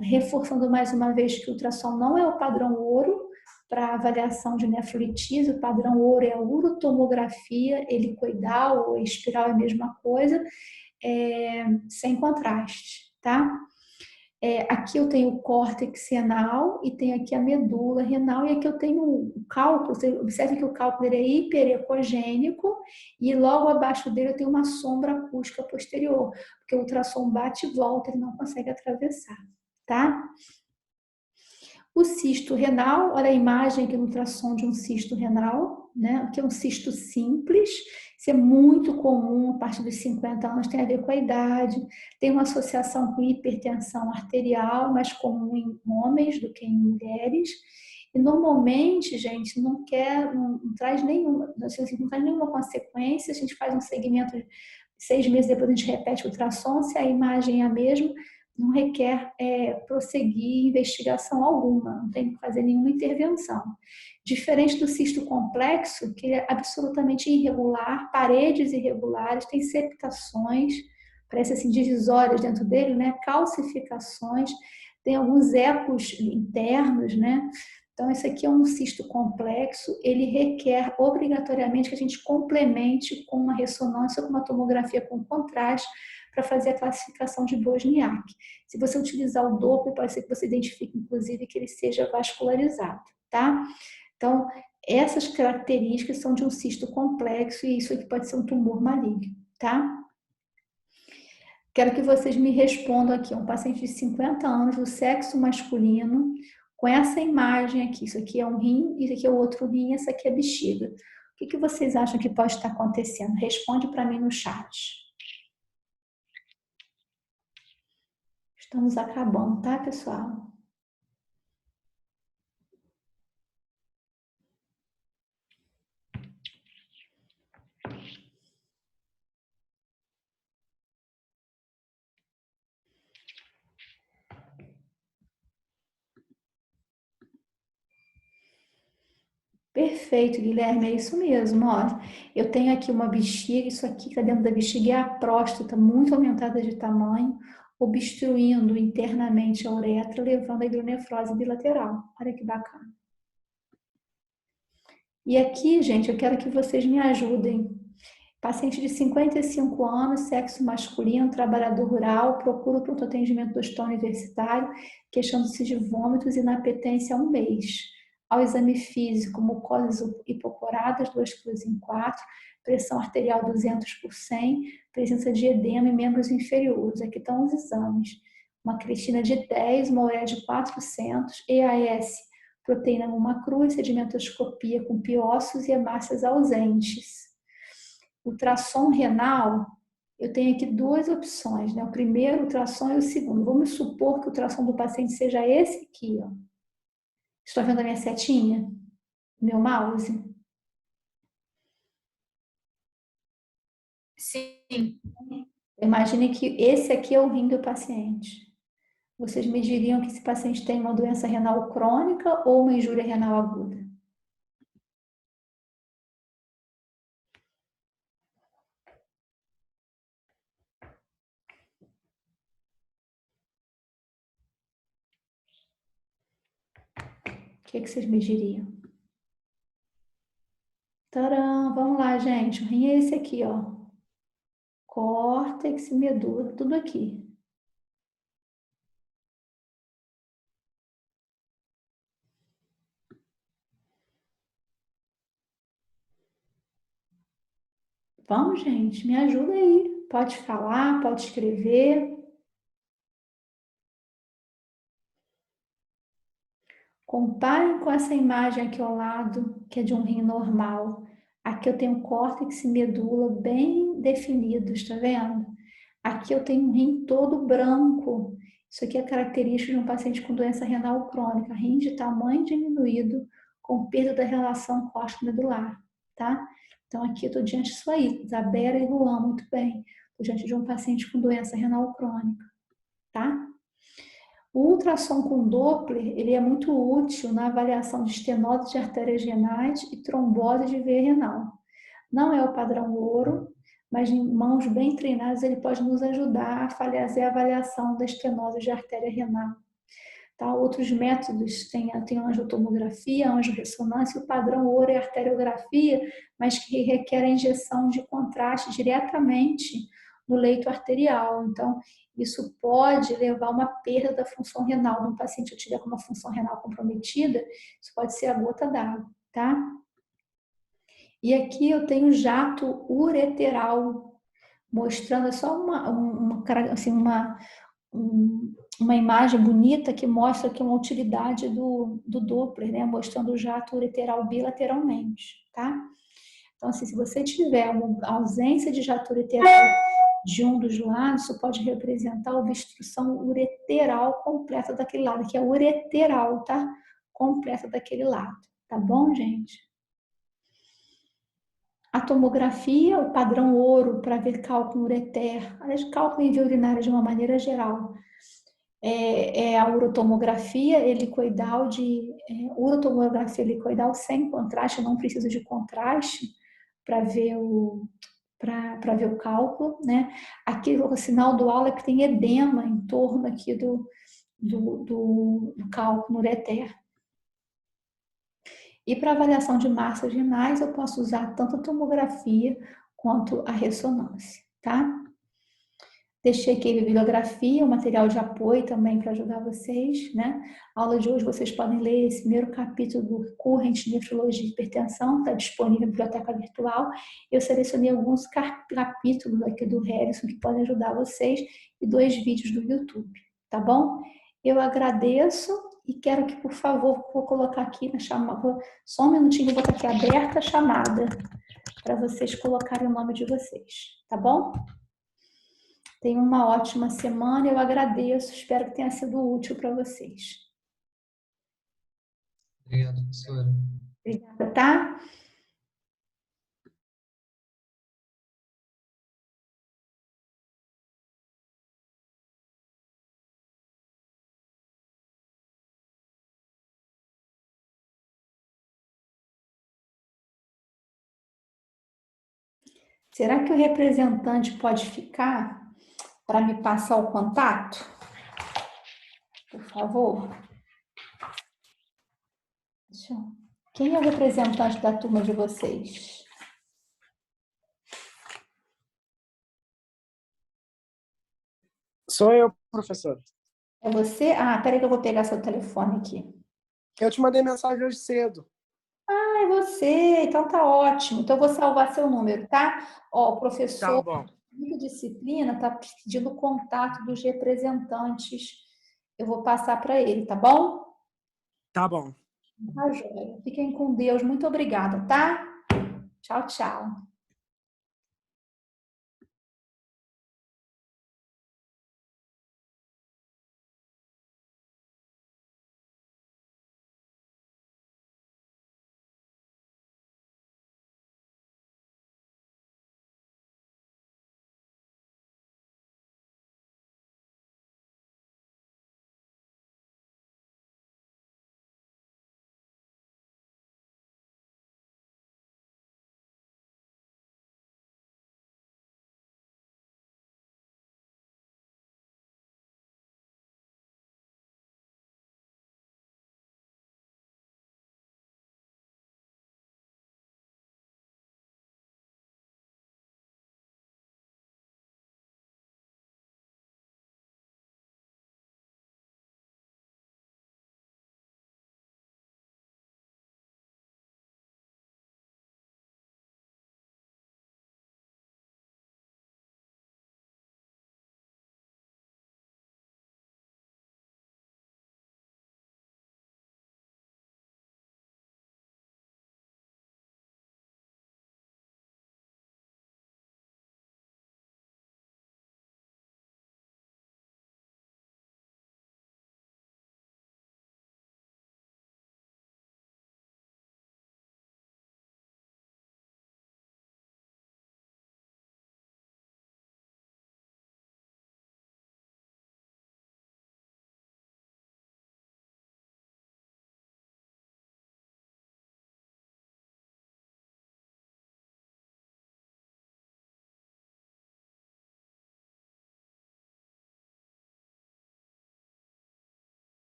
Reforçando mais uma vez que o ultrassom não é o padrão ouro, para avaliação de nefrolitíase. O padrão ouro é a urotomografia, helicoidal ou espiral é a mesma coisa, sem contraste, tá? Aqui eu tenho o córtex renal e tenho aqui a medula renal, e aqui eu tenho o cálculo. Você observe que o cálculo é hiperecogênico e logo abaixo dele eu tenho uma sombra acústica posterior, porque o ultrassom bate e volta, ele não consegue atravessar, tá? O cisto renal, olha a imagem aqui no ultrassom de um cisto renal, né? Que é um cisto simples, isso é muito comum a partir dos 50 anos, tem a ver com a idade, tem uma associação com hipertensão arterial, mais comum em homens do que em mulheres. E normalmente, gente, não traz nenhuma, assim, não traz nenhuma consequência. A gente faz um segmento, 6 meses depois a gente repete o ultrassom, se a imagem é a mesma, não requer prosseguir investigação alguma, não tem que fazer nenhuma intervenção. Diferente do cisto complexo, que é absolutamente irregular, paredes irregulares, tem septações, parece assim divisórias dentro dele, né? Calcificações, tem alguns ecos internos, né? Então, esse aqui é um cisto complexo, ele requer obrigatoriamente que a gente complemente com uma ressonância ou com uma tomografia com contraste para fazer a classificação de Wozniak. Se você utilizar o Doppler, pode ser que você identifique, inclusive, que ele seja vascularizado, tá? Então, essas características são de um cisto complexo e isso aqui pode ser um tumor maligno, tá? Quero que vocês me respondam aqui, um paciente de 50 anos, do sexo masculino, com essa imagem aqui. Isso aqui é um rim, isso aqui é o outro rim, essa aqui é a bexiga. O que vocês acham que pode estar acontecendo? Responde para mim no chat. Estamos acabando, tá, pessoal? Perfeito, Guilherme, é isso mesmo. Olha, eu tenho aqui uma bexiga, isso aqui que está dentro da bexiga é a próstata muito aumentada de tamanho, obstruindo internamente a uretra, levando a hidronefrose bilateral. Olha que bacana. E aqui, gente, eu quero que vocês me ajudem. Paciente de 55 anos, sexo masculino, trabalhador rural, procura o pronto atendimento do hospital universitário, queixando-se de vômitos e inapetência há um mês. Ao exame físico, mucosas hipocoradas, 2,4 kg, pressão arterial 200/100, presença de edema em membros inferiores. Aqui estão os exames. Uma creatina de 10, uma ureia de 400, EAS, proteína uma cruz, sedimentoscopia com piócitos e hemácias ausentes. Ultrassom renal, eu tenho aqui duas opções, né? O primeiro ultrassom e o segundo. Vamos supor que o ultrassom do paciente seja esse aqui, ó. Estou vendo a minha setinha? Meu mouse? Sim. Imagine que esse aqui é o rim do paciente. Vocês me diriam que esse paciente tem uma doença renal crônica ou uma injúria renal aguda? O que vocês me diriam? Tcharam! Vamos lá, gente. O rim é esse aqui, ó. Córtex, medula, tudo aqui. Vamos, gente, me ajuda aí. Pode falar, pode escrever. Comparem com essa imagem aqui ao lado, que é de um rim normal. Aqui eu tenho córtex e medula bem definidos, tá vendo? Aqui eu tenho um rim todo branco. Isso aqui é característico de um paciente com doença renal crônica, rim de tamanho diminuído, com perda da relação córtico-medular, tá? Então aqui eu estou diante disso aí, Isabela e Luan, muito bem. Estou diante de um paciente com doença renal crônica, tá? O ultrassom com Doppler, ele é muito útil na avaliação de estenose de artérias renais e trombose de veia renal. Não é o padrão ouro, mas em mãos bem treinadas ele pode nos ajudar a fazer a avaliação da estenose de artéria renal. Tá? Outros métodos tem a angiotomografia, a angiorressonância, o padrão ouro é a arteriografia, mas que requer a injeção de contraste diretamente no leito arterial. Então, isso pode levar a uma perda da função renal. Se um paciente tiver com uma função renal comprometida, isso pode ser a gota d'água, tá? E aqui eu tenho jato ureteral, mostrando só uma imagem bonita que mostra aqui uma utilidade do Doppler, né? Mostrando o jato ureteral bilateralmente, tá? Então, assim, se você tiver uma ausência de jato ureteral de um dos lados, isso pode representar a obstrução ureteral completa daquele lado, que é ureteral, tá? Completa daquele lado, tá bom, gente? A tomografia, o padrão ouro para ver cálculo ureter, aliás, cálculo em via urinária de uma maneira geral, é a urotomografia helicoidal urotomografia helicoidal sem contraste, não precisa de contraste para ver o cálculo, né? Aqui o sinal do aula é que tem edema em torno aqui do cálculo ureter. E para avaliação de massas renais, eu posso usar tanto a tomografia quanto a ressonância, tá? Deixei aqui a bibliografia, o material de apoio também para ajudar vocês, né? A aula de hoje vocês podem ler esse primeiro capítulo do Current Nefrologia e Hipertensão, está disponível na biblioteca virtual. Eu selecionei alguns capítulos aqui do Harrison que podem ajudar vocês e 2 vídeos do YouTube, tá bom? Eu agradeço e quero que, por favor, vou colocar aqui na chamada, só um minutinho, vou botar aqui aberta a chamada para vocês colocarem o nome de vocês, tá bom? Tenham uma ótima semana, eu agradeço, espero que tenha sido útil para vocês. Obrigado, professora. Obrigada, tá? Será que o representante pode ficar para me passar o contato? Por favor. Quem é o representante da turma de vocês? Sou eu, professor. É você? Ah, peraí que eu vou pegar seu telefone aqui. Eu te mandei mensagem hoje cedo. Ah, é você. Então tá ótimo. Então eu vou salvar seu número, tá? Ó, o professor Tá bom. de disciplina está pedindo o contato dos representantes. Eu vou passar para ele, tá bom? Tá bom. Tá, joia. Fiquem com Deus. Muito obrigada, tá? Tchau, tchau.